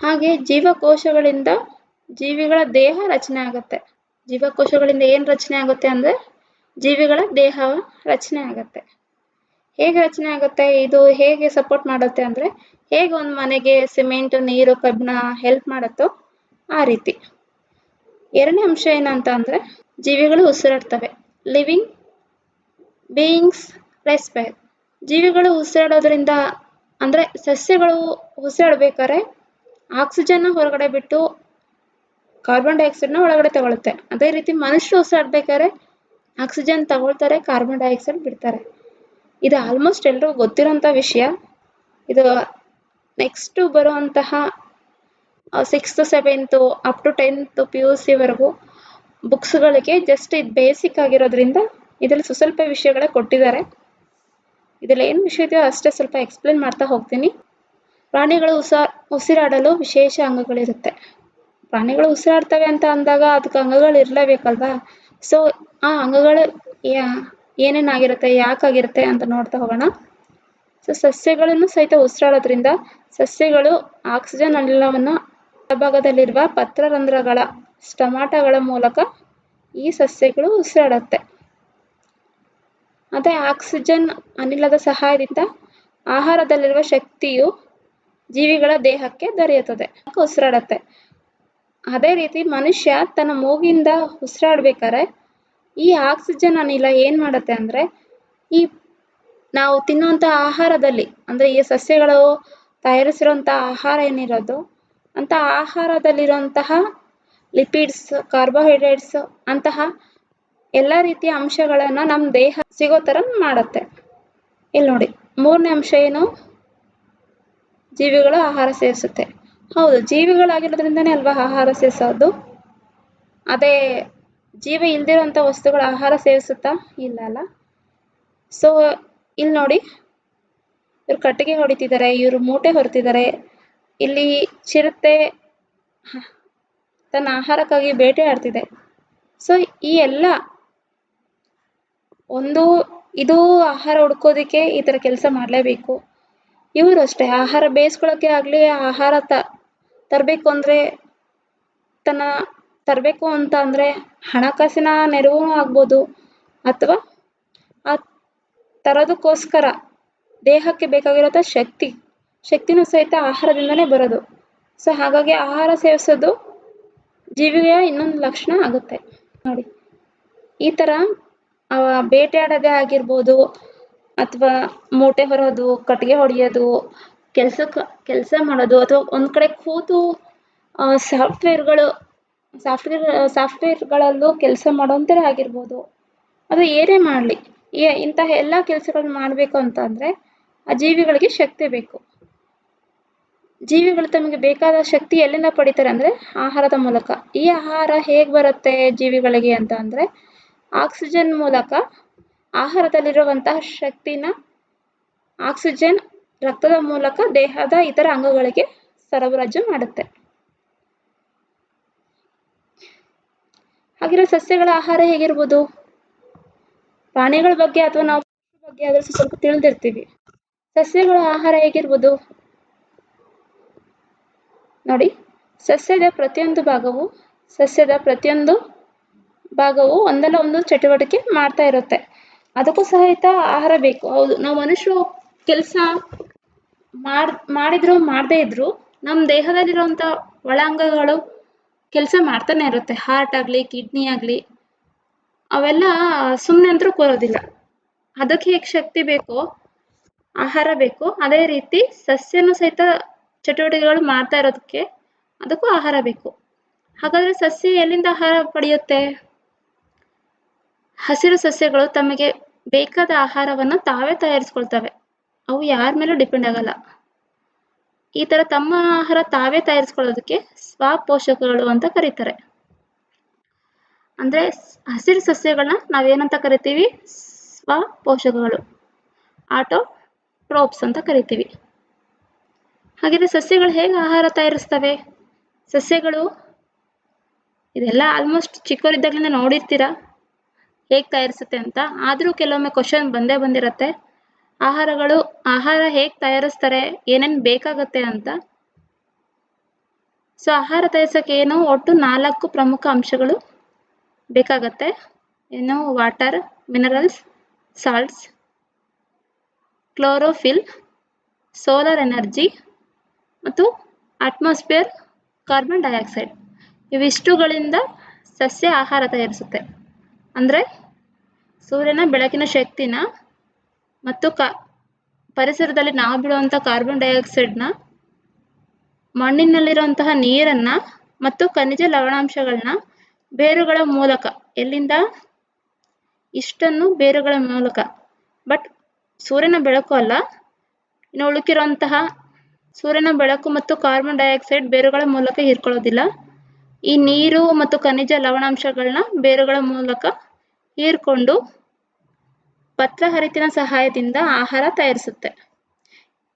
ಹಾಗೆ ಜೀವಕೋಶಗಳಿಂದ ಜೀವಿಗಳ ದೇಹ ರಚನೆ ಆಗುತ್ತೆ. ಜೀವಕೋಶಗಳಿಂದ ಏನು ರಚನೆ ಆಗುತ್ತೆ ಅಂದರೆ ಜೀವಿಗಳ ದೇಹ ರಚನೆ ಆಗುತ್ತೆ. ಹೇಗೆ ರಚನೆ ಆಗುತ್ತೆ? ಇದು ಹೇಗೆ ಸಪೋರ್ಟ್ ಮಾಡುತ್ತೆ ಅಂದರೆ, ಹೇಗೆ ಒಂದು ಮನೆಗೆ ಸಿಮೆಂಟ್, ನೀರು, ಕಬ್ಬಿಣ ಹೆಲ್ಪ್ ಮಾಡುತ್ತೋ ಆ ರೀತಿ. ಎರಡನೇ ಅಂಶ ಏನಂತ ಅಂದರೆ, ಜೀವಿಗಳು ಉಸಿರಾಡ್ತವೆ. Living beings respire. ಜೀವಿಗಳು ಉಸಿರಾಡೋದ್ರಿಂದ ಅಂದರೆ ಸಸ್ಯಗಳು ಉಸಿರಾಡಬೇಕಾದ್ರೆ ಆಕ್ಸಿಜನ್ನ ಹೊರಗಡೆ ಬಿಟ್ಟು ಕಾರ್ಬನ್ ಡೈಆಕ್ಸೈಡ್ನ ಒಳಗಡೆ ತಗೊಳುತ್ತೆ. ಅದೇ ರೀತಿ ಮನುಷ್ಯರು ಉಸಿರಾಡ್ಬೇಕಾದ್ರೆ ಆಕ್ಸಿಜನ್ ತಗೊಳ್ತಾರೆ, ಕಾರ್ಬನ್ ಡೈಆಕ್ಸೈಡ್ ಬಿಡ್ತಾರೆ. ಇದು ಆಲ್ಮೋಸ್ಟ್ ಎಲ್ರಿಗೂ ಗೊತ್ತಿರೋಂಥ ವಿಷಯ. ಇದು ನೆಕ್ಸ್ಟ್ ಬರುವಂತಹ 6th 7th up to 10th PUC ಬುಕ್ಸ್ಗಳಿಗೆ ಜಸ್ಟ್ ಇದು ಬೇಸಿಕ್ ಆಗಿರೋದ್ರಿಂದ ಇದರಲ್ಲಿ ಸ್ವಲ್ಪ ವಿಷಯಗಳೇ ಕೊಟ್ಟಿದ್ದಾರೆ. ಇದರಲ್ಲಿ ಏನು ವಿಷಯ ಇದೆಯೋ ಅಷ್ಟೇ ಸ್ವಲ್ಪ ಎಕ್ಸ್ಪ್ಲೇನ್ ಮಾಡ್ತಾ ಹೋಗ್ತೀನಿ. ಪ್ರಾಣಿಗಳು ಉಸಿರಾಡಲು ವಿಶೇಷ ಅಂಗಗಳಿರುತ್ತೆ. ಪ್ರಾಣಿಗಳು ಉಸಿರಾಡ್ತವೆ ಅಂತ ಅಂದಾಗ ಅದಕ್ಕೆ ಅಂಗಗಳು ಇರಲೇಬೇಕಲ್ವಾ? ಸೊ ಆ ಅಂಗಗಳು ಏನೇನಾಗಿರುತ್ತೆ, ಯಾಕಾಗಿರುತ್ತೆ ಅಂತ ನೋಡ್ತಾ ಹೋಗೋಣ. ಸೊ ಸಸ್ಯಗಳನ್ನು ಸಹಿತ ಉಸಿರಾಡೋದ್ರಿಂದ ಸಸ್ಯಗಳು ಆಕ್ಸಿಜನ್ ಅನಿಲವನ್ನು ಭಾಗದಲ್ಲಿರುವ ಪತ್ರರಂಧ್ರಗಳ ಸ್ಟೊಮಾಟಗಳ ಮೂಲಕ ಈ ಸಸ್ಯಗಳು ಉಸಿರಾಡುತ್ತೆ. ಅದೇ ಆಕ್ಸಿಜನ್ ಅನಿಲದ ಸಹಾಯದಿಂದ ಆಹಾರದಲ್ಲಿರುವ ಶಕ್ತಿಯು ಜೀವಿಗಳ ದೇಹಕ್ಕೆ ದೊರೆಯುತ್ತದೆ, ಉಸಿರಾಡುತ್ತೆ. ಅದೇ ರೀತಿ ಮನುಷ್ಯ ತನ್ನ ಮೂಗಿಂದ ಉಸಿರಾಡ್ಬೇಕಾದ್ರೆ ಈ ಆಕ್ಸಿಜನ್ ಅನಿಲ ಏನು ಮಾಡುತ್ತೆ ಅಂದರೆ ಈ ನಾವು ತಿನ್ನುವಂಥ ಆಹಾರದಲ್ಲಿ ಅಂದರೆ ಈ ಸಸ್ಯಗಳು ತಯಾರಿಸಿರುವಂಥ ಆಹಾರ ಏನಿರೋದು ಅಂತ ಆಹಾರದಲ್ಲಿರುವಂತಹ ಲಿಪಿಡ್ಸ್, ಕಾರ್ಬೋಹೈಡ್ರೇಟ್ಸ್ ಅಂತಹ ಎಲ್ಲ ರೀತಿಯ ಅಂಶಗಳನ್ನು ನಮ್ಮ ದೇಹ ಸಿಗೋ ಥರ ಮಾಡುತ್ತೆ. ಇಲ್ಲಿ ನೋಡಿ, ಮೂರನೇ ಅಂಶ ಏನು? ಜೀವಿಗಳು ಆಹಾರ ಸೇವಿಸುತ್ತೆ. ಹೌದು, ಜೀವಿಗಳಾಗಿರೋದ್ರಿಂದನೇ ಅಲ್ವಾ ಆಹಾರ ಸೇವಿಸೋದು. ಅದೇ ಜೀವ ಇಲ್ದಿರೋಂಥ ವಸ್ತುಗಳು ಆಹಾರ ಸೇವಿಸುತ್ತಾ? ಇಲ್ಲ ಅಲ್ಲ. ಸೊ ಇಲ್ಲಿ ನೋಡಿ, ಇವ್ರು ಕಟ್ಟಿಗೆ ಹೊಡಿತಿದ್ದಾರೆ, ಇವರು ಮೂಟೆ ಹೊರ್ತಿದ್ದಾರೆ. ಇಲ್ಲಿ ಚಿರತೆ ತನ್ನ ಆಹಾರಕ್ಕಾಗಿ ಬೇಟೆ ಆಡ್ತಿದೆ. ಸೊ ಈ ಎಲ್ಲ ಇದು ಆಹಾರ ಹುಡ್ಕೋದಕ್ಕೆ ಈ ಥರ ಕೆಲಸ ಮಾಡಲೇಬೇಕು. ಇವರು ಅಷ್ಟೇ, ಆಹಾರ ಬೇಯಿಸ್ಕೊಳ್ಳೋಕೆ ಆಗಲಿ, ಆಹಾರ ತರಬೇಕು ಅಂದರೆ ತರಬೇಕು ಅಂತ ಅಂದರೆ ಹಣಕಾಸಿನ ನೆರವು ಆಗ್ಬೋದು, ಅಥವಾ ಆ ತರೋದಕ್ಕೋಸ್ಕರ ದೇಹಕ್ಕೆ ಬೇಕಾಗಿರೋ ಶಕ್ತಿನೂ ಸಹಿತ ಆಹಾರದಿಂದನೇ ಬರೋದು. ಸೊ ಹಾಗಾಗಿ ಆಹಾರ ಸೇವಿಸೋದು ಜೀವಿಯ ಇನ್ನೊಂದು ಲಕ್ಷಣ ಆಗುತ್ತೆ. ನೋಡಿ, ಈ ಥರ ಬೇಟೆಯಾಡೋದೇ ಆಗಿರ್ಬೋದು, ಅಥವಾ ಮೂಟೆ ಹೊರೋದು, ಕಟ್ಟಿಗೆ ಹೊಡೆಯೋದು, ಕೆಲಸ ಮಾಡೋದು, ಅಥವಾ ಒಂದು ಕಡೆ ಕೂತು ಸಾಫ್ಟ್ವೇರ್ಗಳಲ್ಲೂ ಕೆಲಸ ಮಾಡೋಂಥದ್ದು ಆಗಿರ್ಬೋದು. ಅದು ಏನೇ ಮಾಡಲಿ, ಇಂತಹ ಎಲ್ಲ ಕೆಲಸಗಳನ್ನ ಮಾಡಬೇಕು ಅಂತ ಅಂದರೆ ಆ ಜೀವಿಗಳಿಗೆ ಶಕ್ತಿ ಬೇಕು. ಜೀವಿಗಳು ತಮಗೆ ಬೇಕಾದ ಶಕ್ತಿ ಎಲ್ಲಿಂದ ಪಡಿತಾರೆ ಅಂದರೆ ಆಹಾರದ ಮೂಲಕ. ಈ ಆಹಾರ ಹೇಗೆ ಬರುತ್ತೆ ಜೀವಿಗಳಿಗೆ ಅಂತ ಅಂದರೆ ಆಕ್ಸಿಜನ್ ಮೂಲಕ. ಆಹಾರದಲ್ಲಿರುವಂತಹ ಶಕ್ತಿನ ಆಕ್ಸಿಜನ್ ರಕ್ತದ ಮೂಲಕ ದೇಹದ ಇತರ ಅಂಗಗಳಿಗೆ ಸರಬರಾಜು ಮಾಡುತ್ತೆ. ಹಾಗಿರೋ ಸಸ್ಯಗಳ ಆಹಾರ ಹೇಗಿರ್ಬೋದು? ಪ್ರಾಣಿಗಳ ಬಗ್ಗೆ ಅಥವಾ ನಾವು ಬಗ್ಗೆ ಆದರೂ ಸ್ವಲ್ಪ ತಿಳಿದಿರ್ತೀವಿ. ಸಸ್ಯಗಳ ಆಹಾರ ಹೇಗಿರ್ಬೋದು ನೋಡಿ. ಸಸ್ಯದ ಪ್ರತಿಯೊಂದು ಭಾಗವು ಒಂದಲ್ಲ ಒಂದು ಚಟುವಟಿಕೆ ಮಾಡ್ತಾ ಇರುತ್ತೆ. ಅದಕ್ಕೂ ಸಹಿತ ಆಹಾರ ಬೇಕು. ಹೌದು, ನಾವು ಮನುಷ್ಯರು ಕೆಲಸ ಮಾಡಿದ್ರು ಮಾಡದೇ ಇದ್ರು ನಮ್ಮ ದೇಹದಲ್ಲಿರುವಂಥ ಒಳಾಂಗಗಳು ಕೆಲಸ ಮಾಡ್ತಾನೆ ಇರುತ್ತೆ. ಹಾರ್ಟ್ ಆಗಲಿ, ಕಿಡ್ನಿ ಆಗಲಿ, ಅವೆಲ್ಲ ಸುಮ್ಮನೆ ಅಂತೂ ಕೂರೋದಿಲ್ಲ. ಅದಕ್ಕೆ ಹೇಗೆ ಶಕ್ತಿ ಬೇಕೋ, ಆಹಾರ ಬೇಕು, ಅದೇ ರೀತಿ ಸಸ್ಯನೂ ಸಹಿತ ಚಟುವಟಿಕೆಗಳು ಮಾಡ್ತಾ ಇರೋದಕ್ಕೆ ಅದಕ್ಕೂ ಆಹಾರ ಬೇಕು. ಹಾಗಾದರೆ ಸಸ್ಯ ಎಲ್ಲಿಂದ ಆಹಾರ ಪಡೆಯುತ್ತೆ? ಹಸಿರು ಸಸ್ಯಗಳು ತಮಗೆ ಬೇಕಾದ ಆಹಾರವನ್ನು ತಾವೇ ತಯಾರಿಸ್ಕೊಳ್ತವೆ. ಅವು ಯಾರ ಮೇಲೂ ಡಿಪೆಂಡ್ ಆಗಲ್ಲ. ಈ ಥರ ತಮ್ಮ ಆಹಾರ ತಾವೇ ತಯಾರಿಸ್ಕೊಳ್ಳೋದಕ್ಕೆ ಸ್ವಪೋಷಕಗಳು ಅಂತ ಕರೀತಾರೆ. ಅಂದರೆ ಹಸಿರು ಸಸ್ಯಗಳನ್ನ ನಾವೇನಂತ ಕರಿತೀವಿ? ಸ್ವಪೋಷಕಗಳು, ಆಟೋಟ್ರೋಪ್ಸ್ ಅಂತ ಕರಿತೀವಿ. ಹಾಗಿದ್ರೆ ಸಸ್ಯಗಳು ಹೇಗೆ ಆಹಾರ ತಯಾರಿಸ್ತವೆ? ಸಸ್ಯಗಳು ಇದೆಲ್ಲ ಆಲ್ಮೋಸ್ಟ್ ಚಿಕ್ಕವರಿದ್ದಾಗಲಿಂದ ನೋಡಿರ್ತೀರ ಹೇಗೆ ತಯಾರಿಸುತ್ತೆ ಅಂತ. ಆದರೂ ಕೆಲವೊಮ್ಮೆ ಕ್ವಶನ್ ಬಂದಿರುತ್ತೆ, ಆಹಾರ ಹೇಗೆ ತಯಾರಿಸ್ತಾರೆ, ಏನೇನು ಬೇಕಾಗುತ್ತೆ ಅಂತ. ಸೊ ಆಹಾರ ತಯಾರಿಸೋಕೆ ಒಟ್ಟು 4 ಪ್ರಮುಖ ಅಂಶಗಳು ಬೇಕಾಗತ್ತೆ. Water, minerals, salts, chlorophyll, solar energy ಮತ್ತು ಅಟ್ಮಾಸ್ಫಿಯರ್ ಕಾರ್ಬನ್ ಡೈಆಕ್ಸೈಡ್. ಇವಿಷ್ಟುಗಳಿಂದ ಸಸ್ಯ ಆಹಾರ ತಯಾರಿಸುತ್ತೆ. ಅಂದರೆ ಸೂರ್ಯನ ಬೆಳಕಿನ ಶಕ್ತಿನ ಮತ್ತು ಪರಿಸರದಲ್ಲಿ ನಾವು ಬಿಡುವಂಥ ಕಾರ್ಬನ್ ಡೈಆಕ್ಸೈಡ್ನ, ಮಣ್ಣಿನಲ್ಲಿರುವಂತಹ ನೀರನ್ನು ಮತ್ತು ಖನಿಜ ಲವಣಾಂಶಗಳನ್ನ ಬೇರುಗಳ ಮೂಲಕ, ಎಲ್ಲಿಂದ? ಇಷ್ಟನ್ನು ಬೇರುಗಳ ಮೂಲಕ. ಬಟ್ ಸೂರ್ಯನ ಬೆಳಕು ಅಲ್ಲ, ಇನ್ನು ಉಳುಕಿರುವಂತಹ ಸೂರ್ಯನ ಬೆಳಕು ಮತ್ತು ಕಾರ್ಬನ್ ಡೈಆಕ್ಸೈಡ್ ಬೇರುಗಳ ಮೂಲಕ ಹೀರ್ಕೊಳ್ಳೋದಿಲ್ಲ. ಈ ನೀರು ಮತ್ತು ಖನಿಜ ಲವಣಾಂಶಗಳನ್ನ ಬೇರುಗಳ ಮೂಲಕ ಹೀರ್ಕೊಂಡು ಪತ್ರಹರಿತಿನ ಸಹಾಯದಿಂದ ಆಹಾರ ತಯಾರಿಸುತ್ತೆ.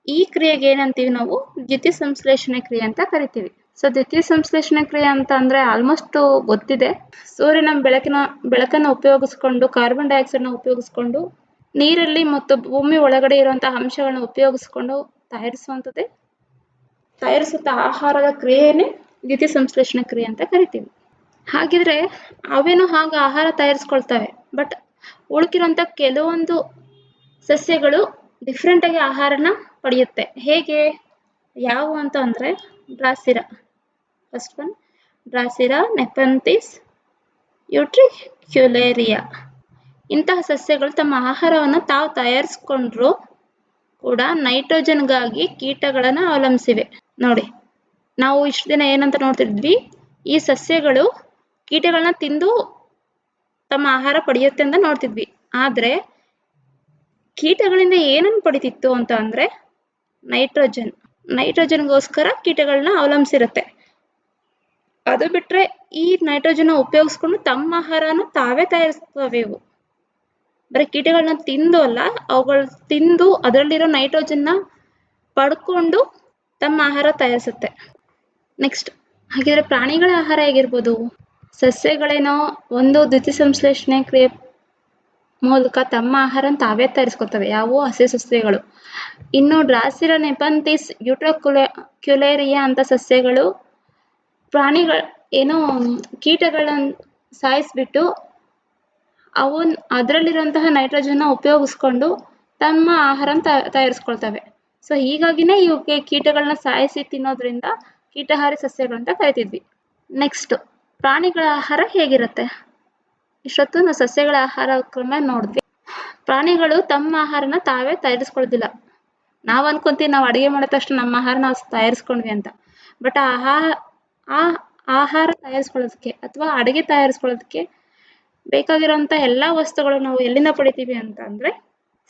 ಈ ಕ್ರಿಯೆಗೆ ಏನಂತೀವಿ ನಾವು? ದ್ಯುತಿ ಸಂಶ್ಲೇಷಣೆ ಕ್ರಿಯೆ ಅಂತ ಕರಿತೀವಿ. ಸೊ ದ್ಯುತಿ ಸಂಶ್ಲೇಷಣೆ ಕ್ರಿಯೆ ಅಂತ ಅಂದರೆ ಆಲ್ಮೋಸ್ಟ್ ಗೊತ್ತಿದೆ. ಸೂರ್ಯನ ಬೆಳಕನ್ನು ಉಪಯೋಗಿಸ್ಕೊಂಡು, ಕಾರ್ಬನ್ ಡೈಆಕ್ಸೈಡ್ನ ಉಪಯೋಗಿಸ್ಕೊಂಡು, ನೀರಲ್ಲಿ ಮತ್ತು ಭೂಮಿ ಒಳಗಡೆ ಇರುವಂತಹ ಅಂಶಗಳನ್ನ ಉಪಯೋಗಿಸ್ಕೊಂಡು ತಯಾರಿಸುತ್ತ ಆಹಾರದ ಕ್ರಿಯೆನೇ ದ್ಯುತಿ ಸಂಶ್ಲೇಷಣೆ ಕ್ರಿಯೆ ಅಂತ ಕರಿತೀವಿ. ಹಾಗಿದ್ರೆ ಅವೇನೋ ಹಾಗೆ ಆಹಾರ ತಯಾರಿಸ್ಕೊಳ್ತವೆ. ಬಟ್ ಉಳುಕಿರುವಂಥ ಕೆಲವೊಂದು ಸಸ್ಯಗಳು ಡಿಫ್ರೆಂಟಾಗಿ ಆಹಾರನ ಪಡೆಯುತ್ತೆ. ಹೇಗೆ? ಯಾವುವು ಅಂತ ಅಂದರೆ ಡ್ರಾಸಿರಾ. First one ಡ್ರಾಸಿರಾ, ನೆಪಂಥಿಸ್, ಯುಟ್ರಿಕ್ಯುಲೇರಿಯಾ. ಇಂತಹ ಸಸ್ಯಗಳು ತಮ್ಮ ಆಹಾರವನ್ನು ತಾವು ತಯಾರಿಸಿಕೊಂಡ್ರು ಕೂಡ ನೈಟ್ರೋಜನ್ಗಾಗಿ ಕೀಟಗಳನ್ನು ಅವಲಂಬಿಸಿವೆ. ನೋಡಿ, ನಾವು ಇಷ್ಟು ದಿನ ಏನಂತ ನೋಡ್ತಿದ್ವಿ, ಈ ಸಸ್ಯಗಳು ಕೀಟಗಳನ್ನ ತಿಂದು ತಮ್ಮ ಆಹಾರ ಪಡೆಯುತ್ತೆ ಅಂತ ನೋಡ್ತಿದ್ವಿ. ಆದ್ರೆ ಕೀಟಗಳಿಂದ ಏನನ್ನು ಪಡಿತಿತ್ತು ಅಂತ ಅಂದ್ರೆ ನೈಟ್ರೋಜನ್ಗೋಸ್ಕರ ಕೀಟಗಳನ್ನ ಅವಲಂಬಿಸಿರುತ್ತೆ. ಅದು ಬಿಟ್ರೆ ಈ ನೈಟ್ರೋಜನ್ ಉಪಯೋಗಿಸ್ಕೊಂಡು ತಮ್ಮ ಆಹಾರನ ತಾವೇ ತಯಾರಿಸ್ತವೆ. ಇವು ಬರೀ ಕೀಟಗಳನ್ನ ತಿಂದು ಅಲ್ಲ, ಅವುಗಳು ತಿಂದು ಅದರಲ್ಲಿರೋ ನೈಟ್ರೋಜನ್ನ ಪಡ್ಕೊಂಡು ತಮ್ಮ ಆಹಾರ ತಯಾರಿಸುತ್ತೆ. ನೆಕ್ಸ್ಟ್, ಹಾಗಿದ್ರೆ ಪ್ರಾಣಿಗಳ ಆಹಾರ ಹೇಗಿರ್ಬೋದು? ಸಸ್ಯಗಳೇನೋ ಒಂದು ದ್ಯುತಿಸಂಶ್ಲೇಷಣೆ ಕ್ರಿಯೆ ಮೂಲಕ ತಮ್ಮ ಆಹಾರ ತಾವೇ ತಯಾರಿಸ್ಕೊತವೆ, ಯಾವುವು ಹಸಿ ಸಸ್ಯಗಳು. ಇನ್ನು ಡ್ರಾಸಿರ ನೆಪಂಥಿಸ್ ಯುಟ್ರಕ್ಯುಲೇರಿಯಾ ಅಂತ ಸಸ್ಯಗಳು ಪ್ರಾಣಿಗಳ ಏನೋ ಕೀಟಗಳನ್ನ ಸಾಯಿಸ್ಬಿಟ್ಟು ಅವನ್ ಅದರಲ್ಲಿರುವಂತಹ ನೈಟ್ರೋಜನ್ನ ಉಪಯೋಗಿಸ್ಕೊಂಡು ತಮ್ಮ ಆಹಾರ ತಯಾರಿಸ್ಕೊಳ್ತವೆ. ಸೊ ಹೀಗಾಗಿನೇ ಇವಕ್ಕೆ ಕೀಟಗಳನ್ನ ಸಾಯಿಸಿ ತಿನ್ನೋದ್ರಿಂದ ಕೀಟಹಾರಿ ಸಸ್ಯಗಳಂತ ಕರಿತಿದ್ವಿ. ನೆಕ್ಸ್ಟ್, ಪ್ರಾಣಿಗಳ ಆಹಾರ ಹೇಗಿರುತ್ತೆ? ಇಷ್ಟೊತ್ತು ನಾವು ಸಸ್ಯಗಳ ಆಹಾರ ಕ್ರಮ ನೋಡಿದ್ವಿ. ಪ್ರಾಣಿಗಳು ತಮ್ಮ ಆಹಾರನ ತಾವೇ ತಯಾರಿಸ್ಕೊಳ್ಳೋದಿಲ್ಲ. ನಾವು ಅನ್ಕೊಂತೀವಿ ನಾವು ಅಡುಗೆ ಮಾಡಿದ ತಕ್ಷಣ ನಮ್ಮ ಆಹಾರ ನಾವು ತಯಾರಿಸ್ಕೊಂಡ್ವಿ ಅಂತ. ಬಟ್ ಆ ಆಹಾರ ತಯಾರಿಸ್ಕೊಳ್ಳೋದಕ್ಕೆ ಅಥವಾ ಅಡುಗೆ ತಯಾರಿಸ್ಕೊಳ್ಳೋದಕ್ಕೆ ಬೇಕಾಗಿರೋಂಥ ಎಲ್ಲ ವಸ್ತುಗಳು ನಾವು ಎಲ್ಲಿಂದ ಪಡಿತೀವಿ ಅಂತ ಅಂದ್ರೆ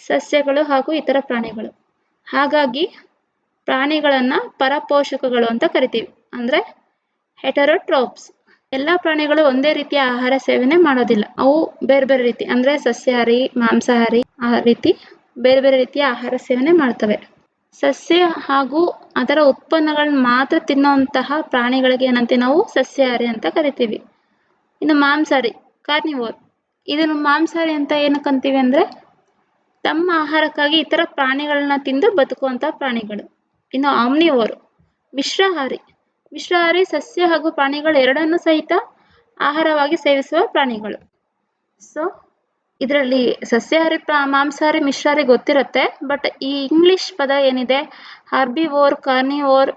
ಸಸ್ಯಗಳು ಹಾಗೂ ಇತರ ಪ್ರಾಣಿಗಳು. ಹಾಗಾಗಿ ಪ್ರಾಣಿಗಳನ್ನ ಪರಪೋಷಕಗಳು ಅಂತ ಕರಿತೀವಿ, ಅಂದ್ರೆ ಹೆಟರೋಟ್ರೋಪ್ಸ್. ಎಲ್ಲ ಪ್ರಾಣಿಗಳು ಒಂದೇ ರೀತಿಯ ಆಹಾರ ಸೇವನೆ ಮಾಡೋದಿಲ್ಲ. ಅವು ಬೇರೆ ಬೇರೆ ರೀತಿ, ಅಂದ್ರೆ ಸಸ್ಯಾಹಾರಿ, ಮಾಂಸಾಹಾರಿ, ಆ ರೀತಿ ಬೇರೆ ಬೇರೆ ರೀತಿಯ ಆಹಾರ ಸೇವನೆ ಮಾಡ್ತವೆ. ಸಸ್ಯ ಹಾಗೂ ಅದರ ಉತ್ಪನ್ನಗಳನ್ನ ಮಾತ್ರ ತಿನ್ನುವಂತಹ ಪ್ರಾಣಿಗಳಿಗೆ ಏನಂತೆ ನಾವು ಸಸ್ಯಾಹಾರಿ ಅಂತ ಕರಿತೀವಿ. ಇನ್ನು ಮಾಂಸಾಹಾರಿ, ಕಾರ್ನಿವೋರ್. ಇದನ್ನು ಮಾಂಸಾಹಾರಿ ಅಂತ ಏನಕ್ಕಂತೀವಿ ಅಂದ್ರೆ ತಮ್ಮ ಆಹಾರಕ್ಕಾಗಿ ಇತರ ಪ್ರಾಣಿಗಳನ್ನ ತಿಂದು ಬದುಕುವಂತ ಪ್ರಾಣಿಗಳು. ಇನ್ನು ಆಮ್ನಿವೋರ್, ಮಿಶ್ರಾಹಾರಿ ಸಸ್ಯ ಹಾಗೂ ಪ್ರಾಣಿಗಳು ಎರಡನ್ನೂ ಸಹಿತ ಆಹಾರವಾಗಿ ಸೇವಿಸುವ ಪ್ರಾಣಿಗಳು. ಸೊ ಇದರಲ್ಲಿ ಸಸ್ಯಾಹಾರಿ, ಮಾಂಸಾಹಾರಿ, ಮಿಶ್ರಾಹಾರಿ ಗೊತ್ತಿರುತ್ತೆ. ಬಟ್ ಈ ಇಂಗ್ಲಿಷ್ ಪದ ಏನಿದೆ, ಹಾರ್ಬಿವೋರ್, ಕಾರ್ನಿವೋರ್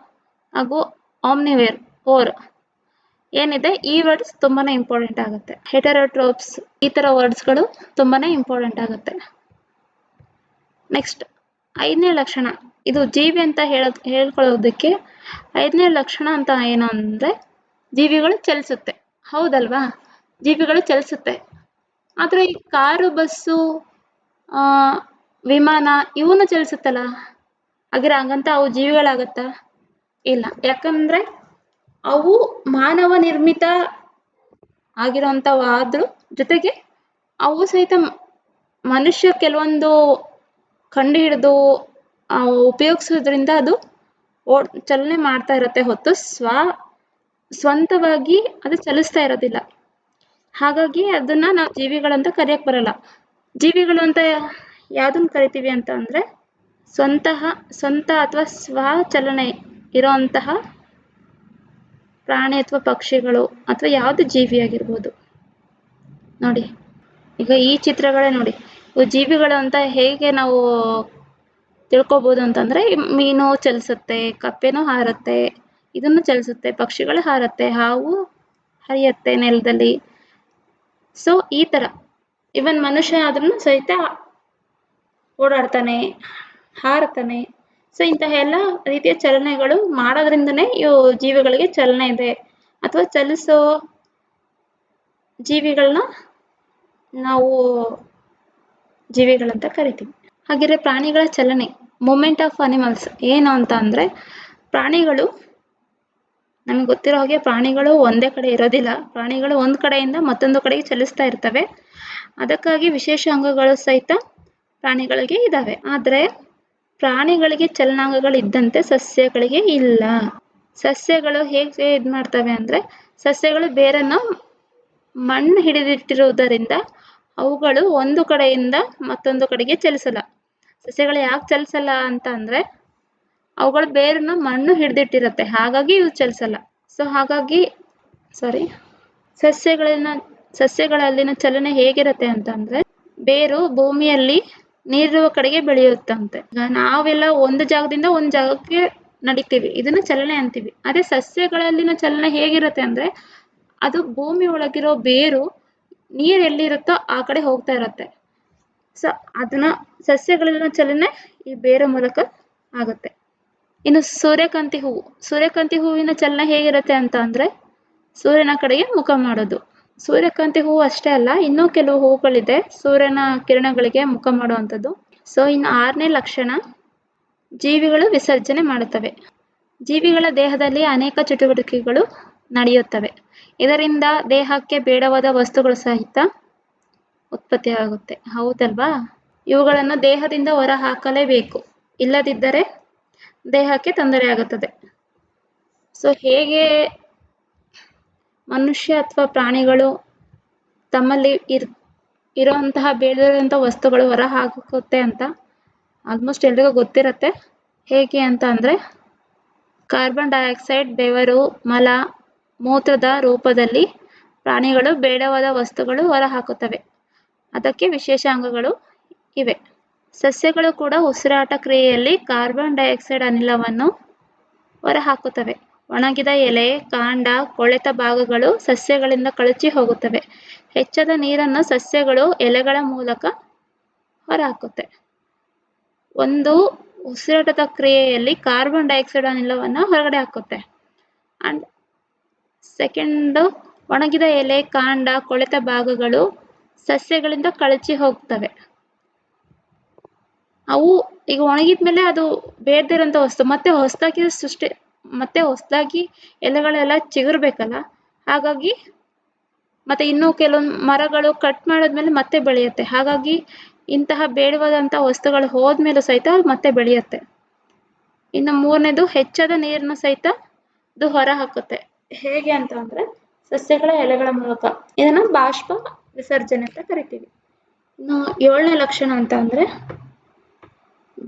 ಹಾಗೂ ಆಮ್ನಿವೋರ್ ಏನಿದೆ, ಈ ವರ್ಡ್ಸ್ ತುಂಬಾನೇ ಇಂಪಾರ್ಟೆಂಟ್ ಆಗುತ್ತೆ. ಹೆಟರೋಟ್ರೋಪ್ಸ್, ಈ ತರ ವರ್ಡ್ಸ್ಗಳು ತುಂಬಾನೇ ಇಂಪಾರ್ಟೆಂಟ್ ಆಗುತ್ತೆ. ನೆಕ್ಸ್ಟ್, 5ನೇ ಲಕ್ಷಣ. ಇದು ಜೀವಿ ಅಂತ ಹೇಳ್ಕೊಳ್ಳೋದಕ್ಕೆ 5ನೇ ಲಕ್ಷಣ ಅಂತ ಏನು ಅಂದ್ರೆ ಜೀವಿಗಳು ಚಲಿಸುತ್ತೆ. ಹೌದಲ್ವಾ? ಜೀವಿಗಳು ಚಲಿಸುತ್ತೆ. ಆದ್ರೆ ಈ ಕಾರು, ಬಸ್ಸು, ವಿಮಾನ ಇವನ್ನ ಚಲಿಸುತ್ತಲ್ಲ, ಹಾಗಂತ ಅವು ಜೀವಿಗಳಾಗತ್ತಾ? ಇಲ್ಲ. ಯಾಕಂದ್ರೆ ಅವು ಮಾನವ ನಿರ್ಮಿತ ಆಗಿರೋಂಥವಾದ್ರೂ ಜೊತೆಗೆ ಅವು ಸಹಿತ ಮನುಷ್ಯ ಕೆಲವೊಂದು ಕಂಡು ಹಿಡಿದು ಉಪಯೋಗಿಸೋದ್ರಿಂದ ಅದು ಚಲನೆ ಮಾಡ್ತಾ ಇರುತ್ತೆ ಹೊತ್ತು ಸ್ವಂತವಾಗಿ ಅದು ಚಲಿಸ್ತಾ ಇರೋದಿಲ್ಲ. ಹಾಗಾಗಿ ಅದನ್ನ ನಾವು ಜೀವಿಗಳಂತ ಕರೆಯಕ್ ಬರಲ್ಲ. ಜೀವಿಗಳು ಅಂತ ಯಾವ್ದನ್ನ ಕರಿತೀವಿ ಅಂತ ಅಂದ್ರೆ ಸ್ವಂತ ಅಥವಾ ಸ್ವಚಲನೆ ಇರೋಂತಹ ಪ್ರಾಣಿ ಅಥವಾ ಪಕ್ಷಿಗಳು ಅಥವಾ ಯಾವ್ದು ಜೀವಿ ಆಗಿರ್ಬೋದು. ನೋಡಿ, ಈಗ ಈ ಚಿತ್ರಗಳೇ ನೋಡಿ, ಜೀವಿಗಳು ಅಂತ ಹೇಗೆ ನಾವು ತಿಳ್ಕೊಬೋದು ಅಂತಂದ್ರೆ ಮೀನು ಚಲಿಸುತ್ತೆ, ಕಪ್ಪೆನೂ ಹಾರುತ್ತೆ, ಇದನ್ನು ಚಲಿಸುತ್ತೆ, ಪಕ್ಷಿಗಳು ಹಾರುತ್ತೆ, ಹಾವು ಹರಿಯುತ್ತೆ ನೆಲದಲ್ಲಿ. ಸೊ ಈ ತರ ಇವನ್ ಮನುಷ್ಯ ಆದ್ರೂ ಸಹಿತ ಓಡಾಡ್ತಾನೆ, ಹಾರತಾನೆ. ಸೊ ಇಂತಹ ಎಲ್ಲ ರೀತಿಯ ಚಲನೆಗಳು ಮಾಡೋದ್ರಿಂದನೇ ಇವು ಜೀವಿಗಳಿಗೆ ಚಲನೆ ಇದೆ ಅಥವಾ ಚಲಿಸೋ ಜೀವಿಗಳನ್ನ ನಾವು ಜೀವಿಗಳಂತ ಕರಿತೀವಿ. ಹಾಗಿದ್ರೆ ಪ್ರಾಣಿಗಳ ಚಲನೆ, ಮೂಮೆಂಟ್ ಆಫ್ ಅನಿಮಲ್ಸ್ ಏನು ಅಂತ ಅಂದ್ರೆ ಪ್ರಾಣಿಗಳು, ನಮ್ಗೆ ಗೊತ್ತಿರೋ ಹಾಗೆ ಪ್ರಾಣಿಗಳು ಒಂದೇ ಕಡೆ ಇರೋದಿಲ್ಲ. ಪ್ರಾಣಿಗಳು ಒಂದ್ ಕಡೆಯಿಂದ ಮತ್ತೊಂದು ಕಡೆಗೆ ಚಲಿಸ್ತಾ ಇರ್ತವೆ. ಅದಕ್ಕಾಗಿ ವಿಶೇಷ ಅಂಗಗಳು ಸಹಿತ ಪ್ರಾಣಿಗಳಿಗೆ ಇದಾವೆ. ಆದ್ರೆ ಪ್ರಾಣಿಗಳಿಗೆ ಚಲನಾಂಗಗಳು ಇದ್ದಂತೆ ಸಸ್ಯಗಳಿಗೆ ಇಲ್ಲ. ಸಸ್ಯಗಳು ಹೇಗೆ ಮಾಡ್ತವೆ ಅಂದ್ರೆ ಸಸ್ಯಗಳು ಬೇರನ್ನು ಮಣ್ಣು ಹಿಡಿದಿಟ್ಟಿರುವುದರಿಂದ ಅವುಗಳು ಒಂದು ಕಡೆಯಿಂದ ಮತ್ತೊಂದು ಕಡೆಗೆ ಚಲಿಸಲ್ಲ. ಸಸ್ಯಗಳು ಯಾಕೆ ಚಲಿಸಲ್ಲ ಅಂತ ಅಂದ್ರೆ ಅವುಗಳು ಬೇರನ್ನ ಮಣ್ಣು ಹಿಡಿದಿಟ್ಟಿರುತ್ತೆ, ಹಾಗಾಗಿ ಇವು ಚಲಿಸಲ್ಲ. ಸೊ ಹಾಗಾಗಿ ಸಸ್ಯಗಳಲ್ಲಿನ ಚಲನೆ ಹೇಗಿರುತ್ತೆ ಅಂತ ಅಂದ್ರೆ ಬೇರು ಭೂಮಿಯಲ್ಲಿ ನೀರಿರುವ ಕಡೆಗೆ ಬೆಳೆಯುತ್ತಂತೆ. ನಾವೆಲ್ಲ ಒಂದು ಜಾಗದಿಂದ ಒಂದು ಜಾಗಕ್ಕೆ ನಡಿತೀವಿ, ಇದನ್ನ ಚಲನೆ ಅಂತೀವಿ. ಅದೇ ಸಸ್ಯಗಳಲ್ಲಿನ ಚಲನೆ ಹೇಗಿರುತ್ತೆ ಅಂದ್ರೆ ಅದು ಭೂಮಿ ಒಳಗಿರೋ ಬೇರು ನೀರು ಎಲ್ಲಿರುತ್ತೋ ಆ ಕಡೆ ಹೋಗ್ತಾ ಇರುತ್ತೆ. ಸೊ ಅದನ್ನ ಸಸ್ಯಗಳಲ್ಲಿನ ಚಲನೆ ಈ ಬೇರ ಮೂಲಕ ಆಗುತ್ತೆ. ಇನ್ನು ಸೂರ್ಯಕಾಂತಿ ಹೂವಿನ ಚಲನೆ ಹೇಗಿರುತ್ತೆ ಅಂತ ಅಂದ್ರೆ ಸೂರ್ಯನ ಕಡೆಗೆ ಮುಖ ಮಾಡೋದು. ಸೂರ್ಯಕಾಂತಿ ಹೂವು ಅಷ್ಟೇ ಅಲ್ಲ, ಇನ್ನೂ ಕೆಲವು ಹೂವುಗಳಿದೆ ಸೂರ್ಯನ ಕಿರಣಗಳಿಗೆ ಮುಖ ಮಾಡುವಂಥದ್ದು. ಸೊ ಇನ್ನು 6ನೇ ಲಕ್ಷಣ, ಜೀವಿಗಳು ವಿಸರ್ಜನೆ ಮಾಡುತ್ತವೆ. ಜೀವಿಗಳ ದೇಹದಲ್ಲಿ ಅನೇಕ ಚಟುವಟಿಕೆಗಳು ನಡೆಯುತ್ತವೆ. ಇದರಿಂದ ದೇಹಕ್ಕೆ ಬೇಡವಾದ ವಸ್ತುಗಳು ಸಹಿತ ಉತ್ಪತ್ತಿಯಾಗುತ್ತೆ. ಹೌದಲ್ವಾ? ಇವುಗಳನ್ನು ದೇಹದಿಂದ ಹೊರ ಹಾಕಲೇಬೇಕು, ಇಲ್ಲದಿದ್ದರೆ ದೇಹಕ್ಕೆ ತೊಂದರೆಯಾಗುತ್ತದೆ. ಸೊ ಹೇಗೆ ಮನುಷ್ಯ ಅಥವಾ ಪ್ರಾಣಿಗಳು ತಮ್ಮಲ್ಲಿ ಇರುವಂತಹ ಬೇಡದಿರುವಂತಹ ವಸ್ತುಗಳು ಹೊರ ಹಾಕುತ್ತೆ ಅಂತ ಆಲ್ಮೋಸ್ಟ್ ಎಲ್ರಿಗೂ ಗೊತ್ತಿರುತ್ತೆ. ಹೇಗೆ ಅಂತ ಅಂದ್ರೆ ಕಾರ್ಬನ್ ಡೈಆಕ್ಸೈಡ್, ಬೆವರು, ಮಲ, ಮೂತ್ರದ ರೂಪದಲ್ಲಿ ಪ್ರಾಣಿಗಳು ಬೇಡವಾದ ವಸ್ತುಗಳು ಹೊರ ಹಾಕುತ್ತವೆ. ಅದಕ್ಕೆ ವಿಶೇಷ ಅಂಗಗಳು ಇವೆ. ಸಸ್ಯಗಳು ಕೂಡ ಉಸಿರಾಟ ಕ್ರಿಯೆಯಲ್ಲಿ ಕಾರ್ಬನ್ ಡೈಆಕ್ಸೈಡ್ ಅನಿಲವನ್ನು ಹೊರಹಾಕುತ್ತವೆ. ಒಣಗಿದ ಎಲೆ, ಕಾಂಡ, ಕೊಳೆತ ಭಾಗಗಳು ಸಸ್ಯಗಳಿಂದ ಕಳಚಿ ಹೋಗುತ್ತವೆ. ಹೆಚ್ಚಾದ ನೀರನ್ನು ಸಸ್ಯಗಳು ಎಲೆಗಳ ಮೂಲಕ ಹೊರಹಾಕುತ್ತೆ. ಒಂದು ಉಸಿರಾಟದ ಕ್ರಿಯೆಯಲ್ಲಿ ಕಾರ್ಬನ್ ಡೈಆಕ್ಸೈಡ್ ಅನಿಲವನ್ನು ಹೊರಗಡೆ ಹಾಕುತ್ತೆ. ಅಂಡ್ ಸೆಕೆಂಡ್, ಒಣಗಿದ ಎಲೆ, ಕಾಂಡ, ಕೊಳೆತ ಭಾಗಗಳು ಸಸ್ಯಗಳಿಂದ ಕಳಚಿ ಹೋಗ್ತವೆ. ಅವು ಈಗ ಒಣಗಿದ್ಮೇಲೆ ಅದು ಬೇಡದಿರೋಂಥ ವಸ್ತು ಮತ್ತೆ ಹೊಸದಾಗಿ ಎಲೆಗಳೆಲ್ಲ ಚಿಗುರ್ಬೇಕಲ್ಲ, ಹಾಗಾಗಿ ಮತ್ತೆ ಇನ್ನೂ ಕೆಲವೊಂದು ಮರಗಳು ಕಟ್ ಮಾಡಿದ್ಮೇಲೆ ಮತ್ತೆ ಬೆಳೆಯುತ್ತೆ. ಹಾಗಾಗಿ ಇಂತಹ ಬೇಡವಾದಂಥ ವಸ್ತುಗಳು ಹೋದ್ಮೇಲೂ ಸಹಿತ ಮತ್ತೆ ಬೆಳೆಯುತ್ತೆ. ಇನ್ನು 3ನೇದು, ಹೆಚ್ಚಾದ ನೀರನ್ನು ಸಹಿತ ಇದು ಹೊರ ಹಾಕುತ್ತೆ. ಹೇಗೆ ಅಂತ ಅಂದ್ರೆ ಸಸ್ಯಗಳ ಎಲೆಗಳ ಮೂಲಕ. ಇದನ್ನ ಬಾಷ್ಪ ವಿಸರ್ಜನೆ ಅಂತ ಕರಿತೀವಿ. ಇನ್ನು 7ನೇ ಲಕ್ಷಣ ಅಂತ ಅಂದ್ರೆ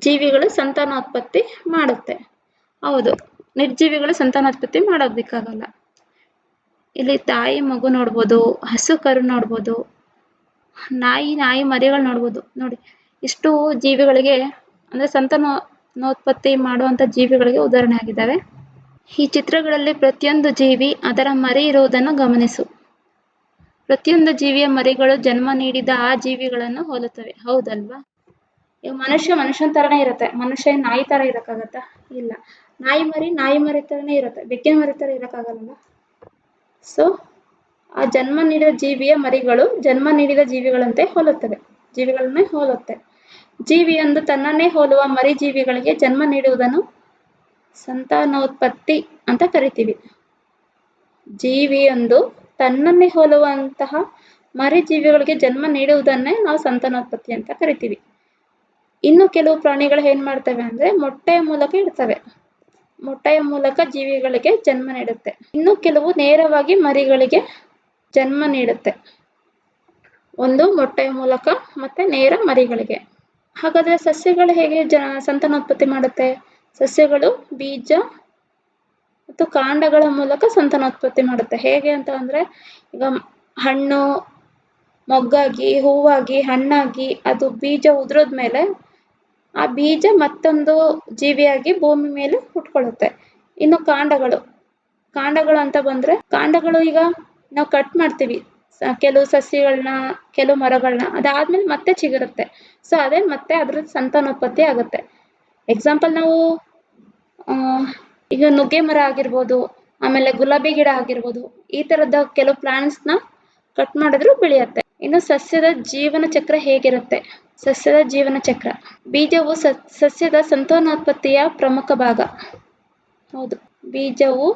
ಜೀವಿಗಳು ಸಂತಾನೋತ್ಪತ್ತಿ ಮಾಡುತ್ತೆ. ಹೌದು, ನಿರ್ಜೀವಿಗಳು ಸಂತಾನೋತ್ಪತ್ತಿ ಮಾಡೋದಕ್ಕಾಗಲ್ಲ. ಇಲ್ಲಿ ತಾಯಿ ಮಗು ನೋಡ್ಬೋದು, ಹಸು ಕರು ನೋಡ್ಬೋದು, ನಾಯಿ ಮರಿಗಳು ನೋಡ್ಬೋದು. ನೋಡಿ, ಇಷ್ಟು ಜೀವಿಗಳಿಗೆ ಅಂದ್ರೆ ಸಂತಾನೋತ್ಪತ್ತಿ ಮಾಡುವಂತ ಜೀವಿಗಳಿಗೆ ಉದಾಹರಣೆ ಆಗಿದ್ದಾವೆ. ಈ ಚಿತ್ರಗಳಲ್ಲಿ ಪ್ರತಿಯೊಂದು ಜೀವಿ ಅದರ ಮರಿ ಇರುವುದನ್ನು ಗಮನಿಸು. ಪ್ರತಿಯೊಂದು ಜೀವಿಯ ಮರಿಗಳು ಜನ್ಮ ನೀಡಿದ ಆ ಜೀವಿಗಳನ್ನು ಹೋಲುತ್ತವೆ. ಹೌದಲ್ವಾ? ಈಗ ಮನುಷ್ಯನ ತರನೇ ಇರುತ್ತೆ. ಮನುಷ್ಯ ನಾಯಿ ತರ ಇರಕ್ಕಾಗತ್ತಾ? ಇಲ್ಲ. ನಾಯಿ ಮರಿ ತರನೇ ಇರುತ್ತೆ, ಬೆಕ್ಕಿನ ಮರಿ ತರ ಇರಕ್ಕಾಗಲ್ಲ. ಸೊ ಆ ಜನ್ಮ ನೀಡಿದ ಜೀವಿಯ ಮರಿಗಳು ಜನ್ಮ ನೀಡಿದ ಜೀವಿಗಳನ್ನೇ ಹೋಲುತ್ತೆ. ಜೀವಿಯೊಂದು ತನ್ನನ್ನೇ ಹೋಲುವ ಮರಿ ಜೀವಿಗಳಿಗೆ ಜನ್ಮ ನೀಡುವುದನ್ನು ಸಂತಾನೋತ್ಪತ್ತಿ ಅಂತ ಕರಿತೀವಿ. ಜೀವಿಯೊಂದು ತನ್ನನ್ನೇ ಹೋಲುವಂತಹ ಮರಿ ಜೀವಿಗಳಿಗೆ ಜನ್ಮ ನೀಡುವುದನ್ನೇ ನಾವು ಸಂತಾನೋತ್ಪತ್ತಿ ಅಂತ ಕರಿತೀವಿ. ಇನ್ನು ಕೆಲವು ಪ್ರಾಣಿಗಳು ಏನ್ ಮಾಡ್ತವೆ ಅಂದ್ರೆ ಮೊಟ್ಟೆಯ ಮೂಲಕ ಇಡ್ತವೆ. ಮೊಟ್ಟೆಯ ಮೂಲಕ ಜೀವಿಗಳಿಗೆ ಜನ್ಮ ನೀಡುತ್ತೆ. ಇನ್ನು ಕೆಲವು ನೇರವಾಗಿ ಮರಿಗಳಿಗೆ ಜನ್ಮ ನೀಡುತ್ತೆ. ಒಂದು ಮೊಟ್ಟೆಯ ಮೂಲಕ, ಮತ್ತೆ ನೇರ ಮರಿಗಳಿಗೆ. ಹಾಗಾದ್ರೆ ಸಸ್ಯಗಳು ಹೇಗೆ ಸಂತಾನೋತ್ಪತ್ತಿ ಮಾಡುತ್ತೆ? ಸಸ್ಯಗಳು ಬೀಜ ಮತ್ತು ಕಾಂಡಗಳ ಮೂಲಕ ಸಂತಾನೋತ್ಪತ್ತಿ ಮಾಡುತ್ತೆ. ಹೇಗೆ ಅಂತ ಅಂದ್ರೆ ಈಗ ಹಣ್ಣು ಮೊಗ್ಗಾಗಿ, ಹೂವಾಗಿ, ಹಣ್ಣಾಗಿ ಅದು ಬೀಜ ಉದುರಿದ್ಮೇಲೆ ಆ ಬೀಜ ಮತ್ತೊಂದು ಜೀವಿಯಾಗಿ ಭೂಮಿ ಮೇಲೆ ಹುಟ್ಕೊಳ್ಳುತ್ತೆ. ಇನ್ನು ಕಾಂಡಗಳು ಅಂತ ಬಂದ್ರೆ, ಕಾಂಡಗಳು ಈಗ ನಾವು ಕಟ್ ಮಾಡ್ತೀವಿ ಕೆಲವು ಸಸ್ಯಗಳನ್ನ, ಕೆಲವು ಮರಗಳನ್ನ, ಅದಾದ್ಮೇಲೆ ಮತ್ತೆ ಚಿಗುರುತ್ತೆ. ಸೊ ಅದೇ ಮತ್ತೆ ಅದ್ರ ಸಂತಾನೋತ್ಪತ್ತಿ ಆಗುತ್ತೆ. ಎಕ್ಸಾಂಪಲ್ ನಾವು ಈಗ ನುಗ್ಗೆ ಮರ ಆಗಿರ್ಬೋದು, ಆಮೇಲೆ ಗುಲಾಬಿ ಗಿಡ ಆಗಿರ್ಬೋದು, ಈ ತರದ ಕೆಲವು ಪ್ಲಾಂಟ್ಸ್ನ ಕಟ್ ಮಾಡಿದ್ರು ಬೆಳೆಯುತ್ತೆ. ಇನ್ನು ಸಸ್ಯದ ಜೀವನ ಚಕ್ರ ಹೇಗಿರುತ್ತೆ? ಸಸ್ಯದ ಜೀವನ ಚಕ್ರ, ಬೀಜವು ಸಸ್ಯದ ಸಂತಾನೋತ್ಪತ್ತಿಯ ಪ್ರಮುಖ ಭಾಗ. ಹೌದು, ಬೀಜವು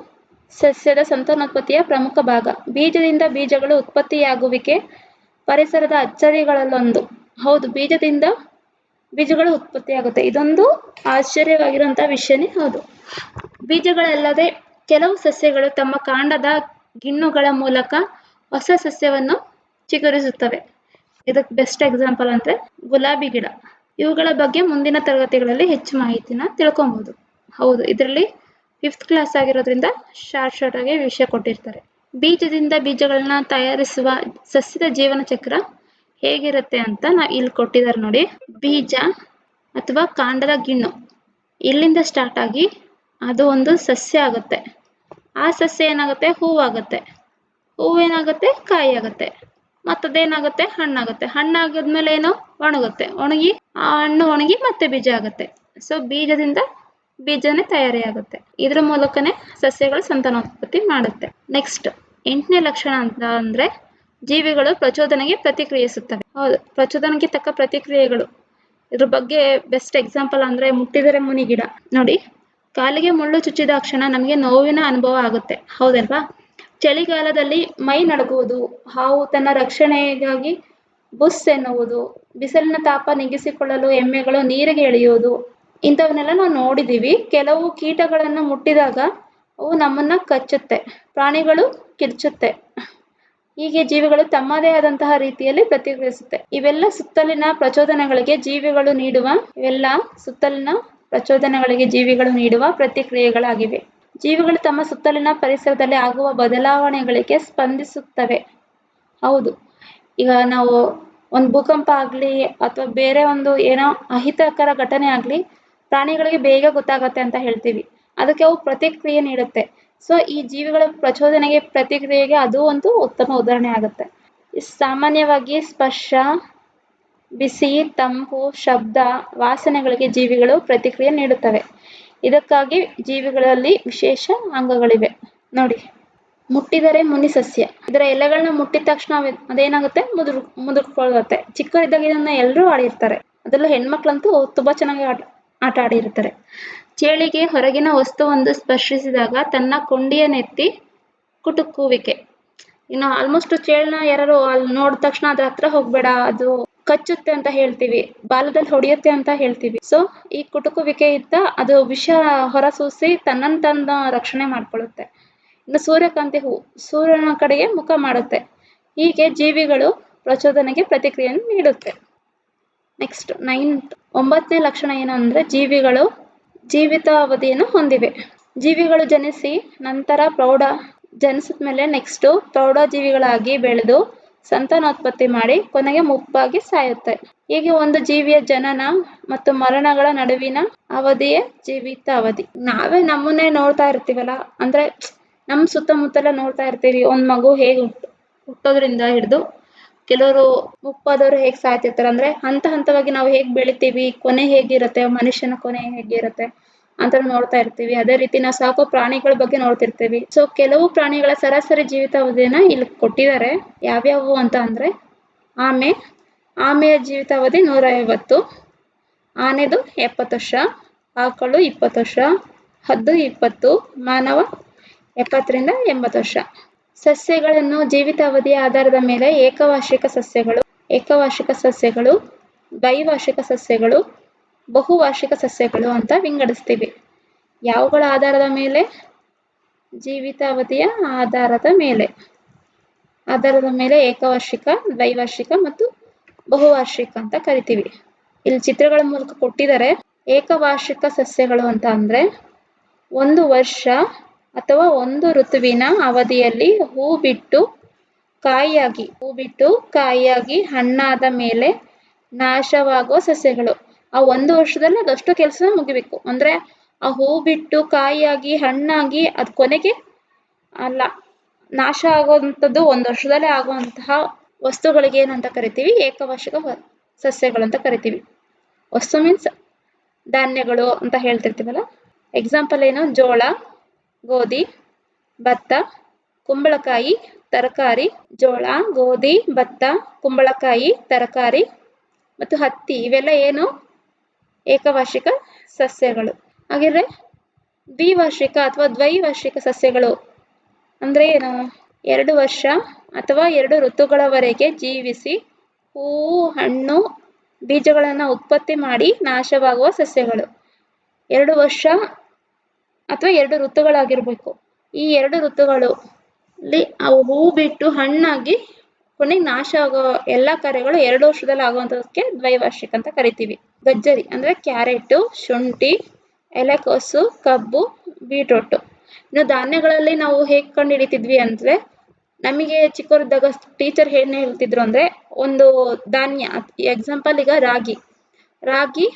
ಸಸ್ಯದ ಸಂತಾನೋತ್ಪತ್ತಿಯ ಪ್ರಮುಖ ಭಾಗ. ಬೀಜದಿಂದ ಬೀಜಗಳು ಉತ್ಪತ್ತಿಯಾಗುವಿಕೆ ಪರಿಸರದ ಅಚ್ಚರಿಗಳಲ್ಲೊಂದು. ಹೌದು, ಬೀಜದಿಂದ ಬೀಜಗಳು ಉತ್ಪತ್ತಿಯಾಗುತ್ತೆ. ಇದೊಂದು ಆಶ್ಚರ್ಯವಾಗಿರುವಂತಹ ವಿಷಯನೇ ಹೌದು. ಬೀಜಗಳಲ್ಲದೆ ಕೆಲವು ಸಸ್ಯಗಳು ತಮ್ಮ ಕಾಂಡದ ಗಿಣ್ಣುಗಳ ಮೂಲಕ ಹೊಸ ಸಸ್ಯವನ್ನು ಚಿಗುರಿಸುತ್ತವೆ. ಇದಕ್ಕೆ ಬೆಸ್ಟ್ ಎಕ್ಸಾಂಪಲ್ ಅಂದ್ರೆ ಗುಲಾಬಿ ಗಿಡ. ಇವುಗಳ ಬಗ್ಗೆ ಮುಂದಿನ ತರಗತಿಗಳಲ್ಲಿ ಹೆಚ್ಚು ಮಾಹಿತಿನ ತಿಳ್ಕೊಬಹುದು. ಹೌದು, ಇದರಲ್ಲಿ 5th ಕ್ಲಾಸ್ ಆಗಿರೋದ್ರಿಂದ ಶಾರ್ಟ್ ಆಗಿ ವಿಷಯ ಕೊಟ್ಟಿರ್ತಾರೆ. ಬೀಜದಿಂದ ಬೀಜಗಳನ್ನ ತಯಾರಿಸುವ ಸಸ್ಯದ ಜೀವನ ಚಕ್ರ ಹೇಗಿರುತ್ತೆ ಅಂತ ಇಲ್ಲಿ ಕೊಟ್ಟಿದ್ದಾರೆ ನೋಡಿ. ಬೀಜ ಅಥವಾ ಕಾಂಡದ ಗಿಣ್ಣು ಇಲ್ಲಿಂದ ಸ್ಟಾರ್ಟ್ ಆಗಿ ಅದು ಒಂದು ಸಸ್ಯ ಆಗುತ್ತೆ. ಆ ಸಸ್ಯ ಏನಾಗುತ್ತೆ? ಹೂವಾಗುತ್ತೆ. ಹೂವೇನಾಗುತ್ತೆ? ಕಾಯಿ ಆಗುತ್ತೆ. ಮತ್ತದೇನಾಗುತ್ತೆ, ಹಣ್ಣಾಗುತ್ತೆ. ಹಣ್ಣಾಗಿದ್ಮೇಲೆ ಏನು, ಒಣಗುತ್ತೆ. ಒಣಗಿ ಆ ಹಣ್ಣು ಒಣಗಿ ಮತ್ತೆ ಬೀಜ ಆಗುತ್ತೆ. ಸೊ ಬೀಜದಿಂದ ಬೀಜನೇ ತಯಾರಿ ಆಗುತ್ತೆ. ಇದ್ರ ಮೂಲಕನೇ ಸಸ್ಯಗಳು ಸಂತಾನೋತ್ಪತ್ತಿ ಮಾಡುತ್ತೆ. ನೆಕ್ಸ್ಟ್ 8ನೇ ಲಕ್ಷಣ ಅಂತ ಅಂದ್ರೆ ಜೀವಿಗಳು ಪ್ರಚೋದನೆಗೆ ಪ್ರತಿಕ್ರಿಯಿಸುತ್ತವೆ. ಹೌದು, ಪ್ರಚೋದನೆಗೆ ತಕ್ಕ ಪ್ರತಿಕ್ರಿಯೆಗಳು. ಇದ್ರ ಬಗ್ಗೆ ಬೆಸ್ಟ್ ಎಕ್ಸಾಂಪಲ್ ಅಂದ್ರೆ ಮುಟ್ಟಿದರೆ ಮುನಿ ಗಿಡ ನೋಡಿ. ಕಾಲಿಗೆ ಮುಳ್ಳು ಚುಚ್ಚಿದ ಕ್ಷಣ ನಮಗೆ ನೋವಿನ ಅನುಭವ ಆಗುತ್ತೆ, ಹೌದಲ್ವಾ? ಚಳಿಗಾಲದಲ್ಲಿ ಮೈ ನಡುಗುವುದು, ಹಾವು ತನ್ನ ರಕ್ಷಣೆಗಾಗಿ ಬುಸ್ ಎನ್ನುವುದು, ಬಿಸಿಲಿನ ತಾಪ ನೀಗಿಸಿಕೊಳ್ಳಲು ಎಮ್ಮೆಗಳು ನೀರಿಗೆ ಇಳಿಯುವುದು, ಇಂಥವನ್ನೆಲ್ಲ ನಾವು ನೋಡಿದೀವಿ. ಕೆಲವು ಕೀಟಗಳನ್ನು ಮುಟ್ಟಿದಾಗ ಅವು ನಮ್ಮನ್ನ ಕಚ್ಚುತ್ತೆ, ಪ್ರಾಣಿಗಳು ಕಿರ್ಚುತ್ತೆ. ಹೀಗೆ ಜೀವಿಗಳು ತಮ್ಮದೇ ಆದಂತಹ ರೀತಿಯಲ್ಲಿ ಪ್ರತಿಕ್ರಿಯಿಸುತ್ತೆ. ಇವೆಲ್ಲ ಸುತ್ತಲಿನ ಪ್ರಚೋದನೆಗಳಿಗೆ ಜೀವಿಗಳು ನೀಡುವ ಪ್ರತಿಕ್ರಿಯೆಗಳಾಗಿವೆ. ಜೀವಿಗಳು ತಮ್ಮ ಸುತ್ತಲಿನ ಪರಿಸರದಲ್ಲಿ ಆಗುವ ಬದಲಾವಣೆಗಳಿಗೆ ಸ್ಪಂದಿಸುತ್ತವೆ. ಹೌದು, ಈಗ ನಾವು ಒಂದು ಭೂಕಂಪ ಆಗ್ಲಿ ಅಥವಾ ಬೇರೆ ಒಂದು ಏನೋ ಅಹಿತಕರ ಘಟನೆ ಆಗ್ಲಿ ಪ್ರಾಣಿಗಳಿಗೆ ಬೇಗ ಗೊತ್ತಾಗತ್ತೆ ಅಂತ ಹೇಳ್ತೀವಿ. ಅದಕ್ಕೆ ಅವು ಪ್ರತಿಕ್ರಿಯೆ ನೀಡುತ್ತೆ. ಸೊ ಈ ಜೀವಿಗಳ ಪ್ರಚೋದನೆಗೆ ಪ್ರತಿಕ್ರಿಯೆಗೆ ಅದು ಒಂದು ಉತ್ತಮ ಉದಾಹರಣೆ ಆಗುತ್ತೆ. ಸಾಮಾನ್ಯವಾಗಿ ಸ್ಪರ್ಶ, ಬಿಸಿ, ತಂಪು, ಶಬ್ದ, ವಾಸನೆಗಳಿಗೆ ಜೀವಿಗಳು ಪ್ರತಿಕ್ರಿಯೆ ನೀಡುತ್ತವೆ. ಇದಕ್ಕಾಗಿ ಜೀವಿಗಳಲ್ಲಿ ವಿಶೇಷ ಅಂಗಗಳಿವೆ ನೋಡಿ. ಮುಟ್ಟಿದರೆ ಮುನಿ ಸಸ್ಯ. ಇದರ ಎಲೆಗಳನ್ನ ಮುಟ್ಟಿದ ತಕ್ಷಣ ಅದೇನಾಗುತ್ತೆ, ಮುದುರ್ಕೊಳ್ಳುತ್ತೆ. ಚಿಕ್ಕವರಿದ್ದಾಗ ಇದನ್ನ ಎಲ್ಲರೂ ಆಡಿರ್ತಾರೆ. ಅದರಲ್ಲೂ ಹೆಣ್ಮಕ್ಳಂತೂ ತುಂಬಾ ಚೆನ್ನಾಗಿ ಆಟ ಆಡಿರ್ತಾರೆ. ಚೇಳಿಗೆ ಹೊರಗಿನ ವಸ್ತುವೊಂದು ಸ್ಪರ್ಶಿಸಿದಾಗ ತನ್ನ ಕೊಂಡಿಯನ್ನೆತ್ತಿ ಕುಟುಕುವಿಕೆ. ಇನ್ನು ಆಲ್ಮೋಸ್ಟ್ ಚೇಳನ್ನ ಯಾರು ಅಲ್ಲಿ ನೋಡಿದ ತಕ್ಷಣ ಅದ್ರ ಹತ್ರ ಹೋಗ್ಬೇಡ, ಅದು ಕಚ್ಚುತ್ತೆ ಅಂತ ಹೇಳ್ತೀವಿ, ಬಾಲದಲ್ಲಿ ಹೊಡೆಯುತ್ತೆ ಅಂತ ಹೇಳ್ತೀವಿ. ಸೊ ಈ ಕುಟುಕುವಿಕೆಯಿಂದ ಅದು ವಿಷ ಹೊರಸೂಸಿ ತನ್ನ ರಕ್ಷಣೆ ಮಾಡ್ಕೊಳ್ಳುತ್ತೆ. ಇನ್ನು ಸೂರ್ಯಕಾಂತಿ ಹೂ ಸೂರ್ಯನ ಕಡೆಗೆ ಮುಖ ಮಾಡುತ್ತೆ. ಹೀಗೆ ಜೀವಿಗಳು ಪ್ರಚೋದನೆಗೆ ಪ್ರತಿಕ್ರಿಯೆಯನ್ನು ನೀಡುತ್ತೆ. ನೆಕ್ಸ್ಟ್ 9ನೇ ಲಕ್ಷಣ ಏನಂದ್ರೆ ಜೀವಿಗಳು ಜೀವಿತಾವಧಿಯನ್ನು ಹೊಂದಿವೆ. ಜೀವಿಗಳು ಜನಿಸಿ ನಂತರ ಜನಿಸಿದ್ಮೇಲೆ ನೆಕ್ಸ್ಟ್ ಪ್ರೌಢ ಜೀವಿಗಳಾಗಿ ಬೆಳೆದು ಸಂತಾನೋತ್ಪತ್ತಿ ಮಾಡಿ ಕೊನೆಗೆ ಮುಪ್ಪಾಗಿ ಸಾಯುತ್ತೆ. ಹೀಗೆ ಒಂದು ಜೀವಿಯ ಜನನ ಮತ್ತು ಮರಣಗಳ ನಡುವಿನ ಅವಧಿಯೇ ಜೀವಿತಾವಧಿ. ನಾವೇ ನಮ್ಮನ್ನೇ ನೋಡ್ತಾ ಇರ್ತೀವಲ್ಲ, ಅಂದ್ರೆ ನಮ್ಮ ಸುತ್ತಮುತ್ತಲ ನೋಡ್ತಾ ಇರ್ತೀವಿ. ಒಂದ್ ಮಗು ಹೇಗೆ ಹುಟ್ಟೋದ್ರಿಂದ ಹಿಡಿದು ಕೆಲವರು ಮುಪ್ಪಾದವರು ಹೇಗೆ ಸಾಯ್ತಿರ್ತಾರೆ, ಅಂದ್ರೆ ಹಂತವಾಗಿ ನಾವು ಹೇಗೆ ಬೆಳಿತೀವಿ, ಕೊನೆ ಹೇಗಿರುತ್ತೆ, ಮನುಷ್ಯನ ಕೊನೆ ಹೇಗಿರುತ್ತೆ ಅಂತ ನೋಡ್ತಾ ಇರ್ತೀವಿ. ಅದೇ ರೀತಿ ನಾವು ಸಾಕೋ ಪ್ರಾಣಿಗಳ ಬಗ್ಗೆ ನೋಡ್ತಿರ್ತೀವಿ. ಸೊ ಕೆಲವು ಪ್ರಾಣಿಗಳ ಸರಾಸರಿ ಜೀವಿತಾವಧಿಯನ್ನ ಇಲ್ಲಿ ಕೊಟ್ಟಿದ್ದಾರೆ. ಯಾವ್ಯಾವು ಅಂತ ಅಂದ್ರೆ ಆಮೆಯ ಜೀವಿತಾವಧಿ 150, ಆನೆದು 70 ವರ್ಷ, ಆಕಳು 20 ವರ್ಷ, ಹದ್ದು 20, ಮಾನವ 70ರಿಂದ 80 ವರ್ಷ. ಸಸ್ಯಗಳನ್ನು ಜೀವಿತಾವಧಿಯ ಆಧಾರದ ಮೇಲೆ ಏಕವಾರ್ಷಿಕ ಸಸ್ಯಗಳು, ದ್ವೈವಾರ್ಷಿಕ ಸಸ್ಯಗಳು, ಬಹುವಾರ್ಷಿಕ ಸಸ್ಯಗಳು ಅಂತ ವಿಂಗಡಿಸ್ತೀವಿ. ಯಾವುಗಳ ಆಧಾರದ ಮೇಲೆ? ಜೀವಿತಾವಧಿಯ ಆಧಾರದ ಮೇಲೆ ಏಕವಾರ್ಷಿಕ, ದ್ವೈವಾರ್ಷಿಕ ಮತ್ತು ಬಹುವಾರ್ಷಿಕ ಅಂತ ಕರಿತೀವಿ. ಇಲ್ಲಿ ಚಿತ್ರಗಳ ಮೂಲಕ ಕೊಟ್ಟಿದ್ದಾರೆ. ಏಕವಾರ್ಷಿಕ ಸಸ್ಯಗಳು ಅಂತ ಅಂದ್ರೆ 1 ವರ್ಷ ಅಥವಾ 1 ಋತುವಿನ ಅವಧಿಯಲ್ಲಿ ಹೂ ಬಿಟ್ಟು ಕಾಯಿಯಾಗಿ ಹಣ್ಣಾದ ಮೇಲೆ ನಾಶವಾಗುವ ಸಸ್ಯಗಳು. ಆ 1 ವರ್ಷದಲ್ಲಿ ಅದಷ್ಟು ಕೆಲಸ ಮುಗಿಬೇಕು. ಅಂದ್ರೆ ಆ ಹೂ ಬಿಟ್ಟು ಕಾಯಿಯಾಗಿ ಹಣ್ಣಾಗಿ ಅದ್ ಕೊನೆಗೆ ನಾಶ ಆಗುವಂಥದ್ದು 1 ವರ್ಷದಲ್ಲೇ ಆಗುವಂತಹ ವಸ್ತುಗಳಿಗೆ ಏನಂತ ಕರಿತೀವಿ? ಏಕವಾರ್ಷಿಕ ಸಸ್ಯಗಳು ಅಂತ ಕರಿತೀವಿ. ವಸ್ತು ಮೀನ್ಸ್ ಧಾನ್ಯಗಳು ಅಂತ ಹೇಳ್ತಿರ್ತೀವಲ್ಲ. ಎಕ್ಸಾಂಪಲ್ ಏನು? ಜೋಳ, ಗೋಧಿ, ಭತ್ತ, ಕುಂಬಳಕಾಯಿ, ತರಕಾರಿ. ಜೋಳ, ಗೋಧಿ, ಭತ್ತ, ಕುಂಬಳಕಾಯಿ, ತರಕಾರಿ ಮತ್ತು ಹತ್ತಿ ಇವೆಲ್ಲ ಏನು? ಏಕವಾರ್ಷಿಕ ಸಸ್ಯಗಳು. ಹಾಗಿದ್ರೆ ದ್ವಿವಾರ್ಷಿಕ ಅಥವಾ ದ್ವೈವಾರ್ಷಿಕ ಸಸ್ಯಗಳು ಅಂದ್ರೆ ಏನು? 2 ವರ್ಷ ಅಥವಾ 2 ಋತುಗಳವರೆಗೆ ಜೀವಿಸಿ ಹೂವು, ಹಣ್ಣು, ಬೀಜಗಳನ್ನ ಉತ್ಪತ್ತಿ ಮಾಡಿ ನಾಶವಾಗುವ ಸಸ್ಯಗಳು. 2 ವರ್ಷ ಅಥವಾ 2 ಋತುಗಳಾಗಿರ್ಬೇಕು. ಈ 2 ಋತುಗಳಲ್ಲಿ ಅವು ಹೂ ಬಿಟ್ಟು ಹಣ್ಣಾಗಿ ಕೊನೆಗೆ ನಾಶ ಆಗೋ ಎಲ್ಲಾ ಕಾರ್ಯಗಳು 2 ವರ್ಷದಲ್ಲಿ ಆಗುವಂತದಕ್ಕೆ ದ್ವೈವಾರ್ಷಿಕ ಅಂತ ಕರಿತೀವಿ. ಗಜ್ಜರಿ ಅಂದ್ರೆ ಕ್ಯಾರೆಟ್, ಶುಂಠಿ, ಎಲೆಕೋಸು, ಕಬ್ಬು, ಬೀಟ್ರೂಟ್. ಇನ್ನು ಧಾನ್ಯಗಳಲ್ಲಿ ನಾವು ಹೇಗೆ ಕಂಡು ಹಿಡಿತಿದ್ವಿ ಅಂದ್ರೆ, ನಮಗೆ ಚಿಕ್ಕವರಿದ್ದಾಗ ಟೀಚರ್ ಏನ್ ಹೇಳ್ತಿದ್ರು ಅಂದ್ರೆ, ಒಂದು ಧಾನ್ಯ ಎಕ್ಸಾಂಪಲ್ ಈಗ ರಾಗಿ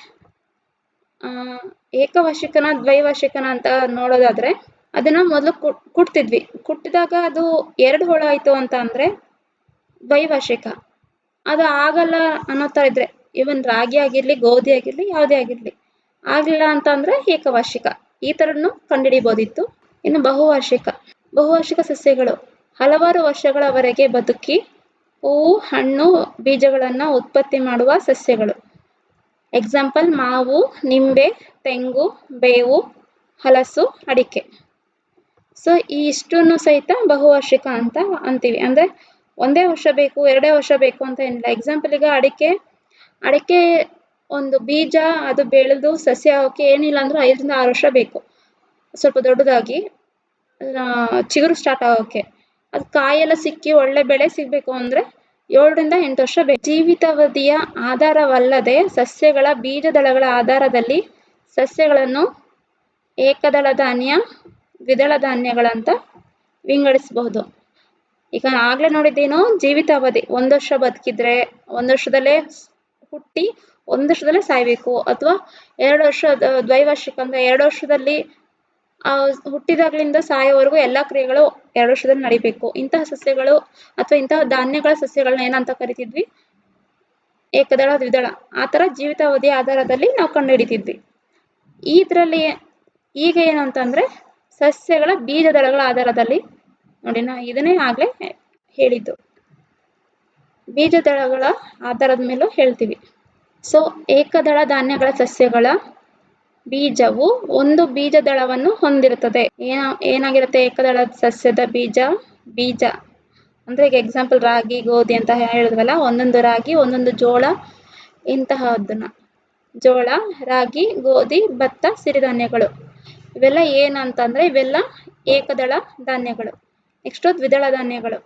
ಏಕವಾರ್ಷಿಕನ ದ್ವೈವಾರ್ಷಿಕನ ಅಂತ ನೋಡೋದಾದ್ರೆ ಅದನ್ನ ಮೊದಲು ಕುಟ್ತಿದ್ವಿ. ಕುಟ್ಟಿದಾಗ ಅದು 2 ಹೋಳ ಆಯ್ತು ಅಂತ ಅಂದ್ರೆ ದ್ವೈವಾರ್ಷಿಕ. ಅದು ಆಗಲ್ಲ ಅನ್ನೋ ಥರ ಇದ್ರೆ, ಇವನ್ ರಾಗಿ ಆಗಿರ್ಲಿ, ಗೋಧಿ ಆಗಿರ್ಲಿ, ಯಾವುದೇ ಆಗಿರ್ಲಿ, ಆಗಲಿಲ್ಲ ಅಂತ ಅಂದ್ರೆ ಏಕವಾರ್ಷಿಕ. ಈ ಥರನು ಕಂಡುಹಿಡಿಬೋದಿತ್ತು. ಇನ್ನು ಬಹುವಾರ್ಷಿಕ ಸಸ್ಯಗಳು ಹಲವಾರು ವರ್ಷಗಳವರೆಗೆ ಬದುಕಿ ಹೂವು, ಹಣ್ಣು, ಬೀಜಗಳನ್ನು ಉತ್ಪತ್ತಿ ಮಾಡುವ ಸಸ್ಯಗಳು. ಎಕ್ಸಾಂಪಲ್ ಮಾವು, ನಿಂಬೆ, ತೆಂಗು, ಬೇವು, ಹಲಸು, ಅಡಿಕೆ. ಸೊ ಈ ಇಷ್ಟನ್ನು ಸಹಿತ ಬಹುವಾರ್ಷಿಕ ಅಂತ ಅಂತೀವಿ. ಅಂದ್ರೆ ಒಂದೇ ವರ್ಷ ಬೇಕು, 2 ವರ್ಷ ಬೇಕು ಅಂತ ಏನಿಲ್ಲ. ಎಕ್ಸಾಂಪಲ್ ಈಗ ಅಡಿಕೆ ಒಂದು ಬೀಜ ಅದು ಬೆಳೆದು ಸಸ್ಯ ಆಗೋಕೆ ಏನಿಲ್ಲ ಅಂದ್ರೂ 5ರಿಂದ 6 ವರ್ಷ ಬೇಕು. ಸ್ವಲ್ಪ ದೊಡ್ಡದಾಗಿ ಚಿಗುರು ಸ್ಟಾರ್ಟ್ ಆಗೋಕೆ. ಅದು ಕಾಯೆಲ್ಲ ಸಿಕ್ಕಿ ಒಳ್ಳೆ ಬೆಳೆ ಸಿಗಬೇಕು ಅಂದ್ರೆ 7ರಿಂದ 8 ವರ್ಷ ಬೇಕು. ಜೀವಿತಾವಧಿಯ ಆಧಾರವಲ್ಲದೆ ಸಸ್ಯಗಳ ಬೀಜದಳಗಳ ಆಧಾರದಲ್ಲಿ ಸಸ್ಯಗಳನ್ನು ಏಕದಳ ಧಾನ್ಯ, ದ್ವಿದಳ ಧಾನ್ಯಗಳಂತ ವಿಂಗಡಿಸಬಹುದು. ಈಗ ಆಗ್ಲೇ ನೋಡಿದ್ದೇನು, ಜೀವಿತಾವಧಿ 1 ವರ್ಷ ಬದುಕಿದ್ರೆ 1 ವರ್ಷದಲ್ಲೇ ಹುಟ್ಟಿ 1 ವರ್ಷದಲ್ಲೇ ಸಾಯ್ಬೇಕು, ಅಥವಾ 2 ವರ್ಷ ದ್ವೈವಾರ್ಷಿಕ ಅಂದ್ರೆ 2 ವರ್ಷದಲ್ಲಿ ಹುಟ್ಟಿದಾಗ್ಲಿಂದ ಸಾಯೋವರೆಗೂ ಎಲ್ಲಾ ಕ್ರಿಯೆಗಳು 2 ವರ್ಷದಲ್ಲಿ ನಡಿಬೇಕು. ಇಂತಹ ಸಸ್ಯಗಳು ಅಥವಾ ಇಂತಹ ಧಾನ್ಯಗಳ ಸಸ್ಯಗಳನ್ನ ಏನಂತ ಕರಿತಿದ್ವಿ, ಏಕದಳ, ದ್ವಿದಳ. ಆ ತರ ಜೀವಿತಾವಧಿಯ ಆಧಾರದಲ್ಲಿ ನಾವು ಕಂಡುಹಿಡಿತಿದ್ವಿ. ಇದರಲ್ಲಿ ಈಗ ಏನು ಅಂತಂದ್ರೆ ಸಸ್ಯಗಳ ಬೀಜದಳಗಳ ಆಧಾರದಲ್ಲಿ ನೋಡಿ, ನಾ ಇದನ್ನೇ ಆಗ್ಲೇ ಹೇಳಿದ್ದು, ಬೀಜದಳಗಳ ಆಧಾರದ ಮೇಲೂ ಹೇಳ್ತೀವಿ. ಸೊ ಏಕದಳ ಧಾನ್ಯಗಳ ಸಸ್ಯಗಳ ಬೀಜವು ಒಂದು ಬೀಜದಳವನ್ನು ಹೊಂದಿರುತ್ತದೆ. ಏನಾಗಿರುತ್ತೆ ಏಕದಳ ಸಸ್ಯದ ಬೀಜ ಅಂದ್ರೆ ಈಗ ಎಕ್ಸಾಂಪಲ್ ರಾಗಿ, ಗೋಧಿ ಅಂತ ಹೇಳಿದ್ವಲ್ಲ, ಒಂದೊಂದು ರಾಗಿ, ಒಂದೊಂದು ಜೋಳ, ಇಂತಹದನ್ನ ಜೋಳ, ರಾಗಿ, ಗೋಧಿ, ಭತ್ತ, ಸಿರಿಧಾನ್ಯಗಳು ಇವೆಲ್ಲ ಏನಂತಂದ್ರೆ ಇವೆಲ್ಲ ಏಕದಳ ಧಾನ್ಯಗಳು. ನೆಕ್ಸ್ಟ್ ದ್ವಿದಳ ಧಾನ್ಯಗಳು.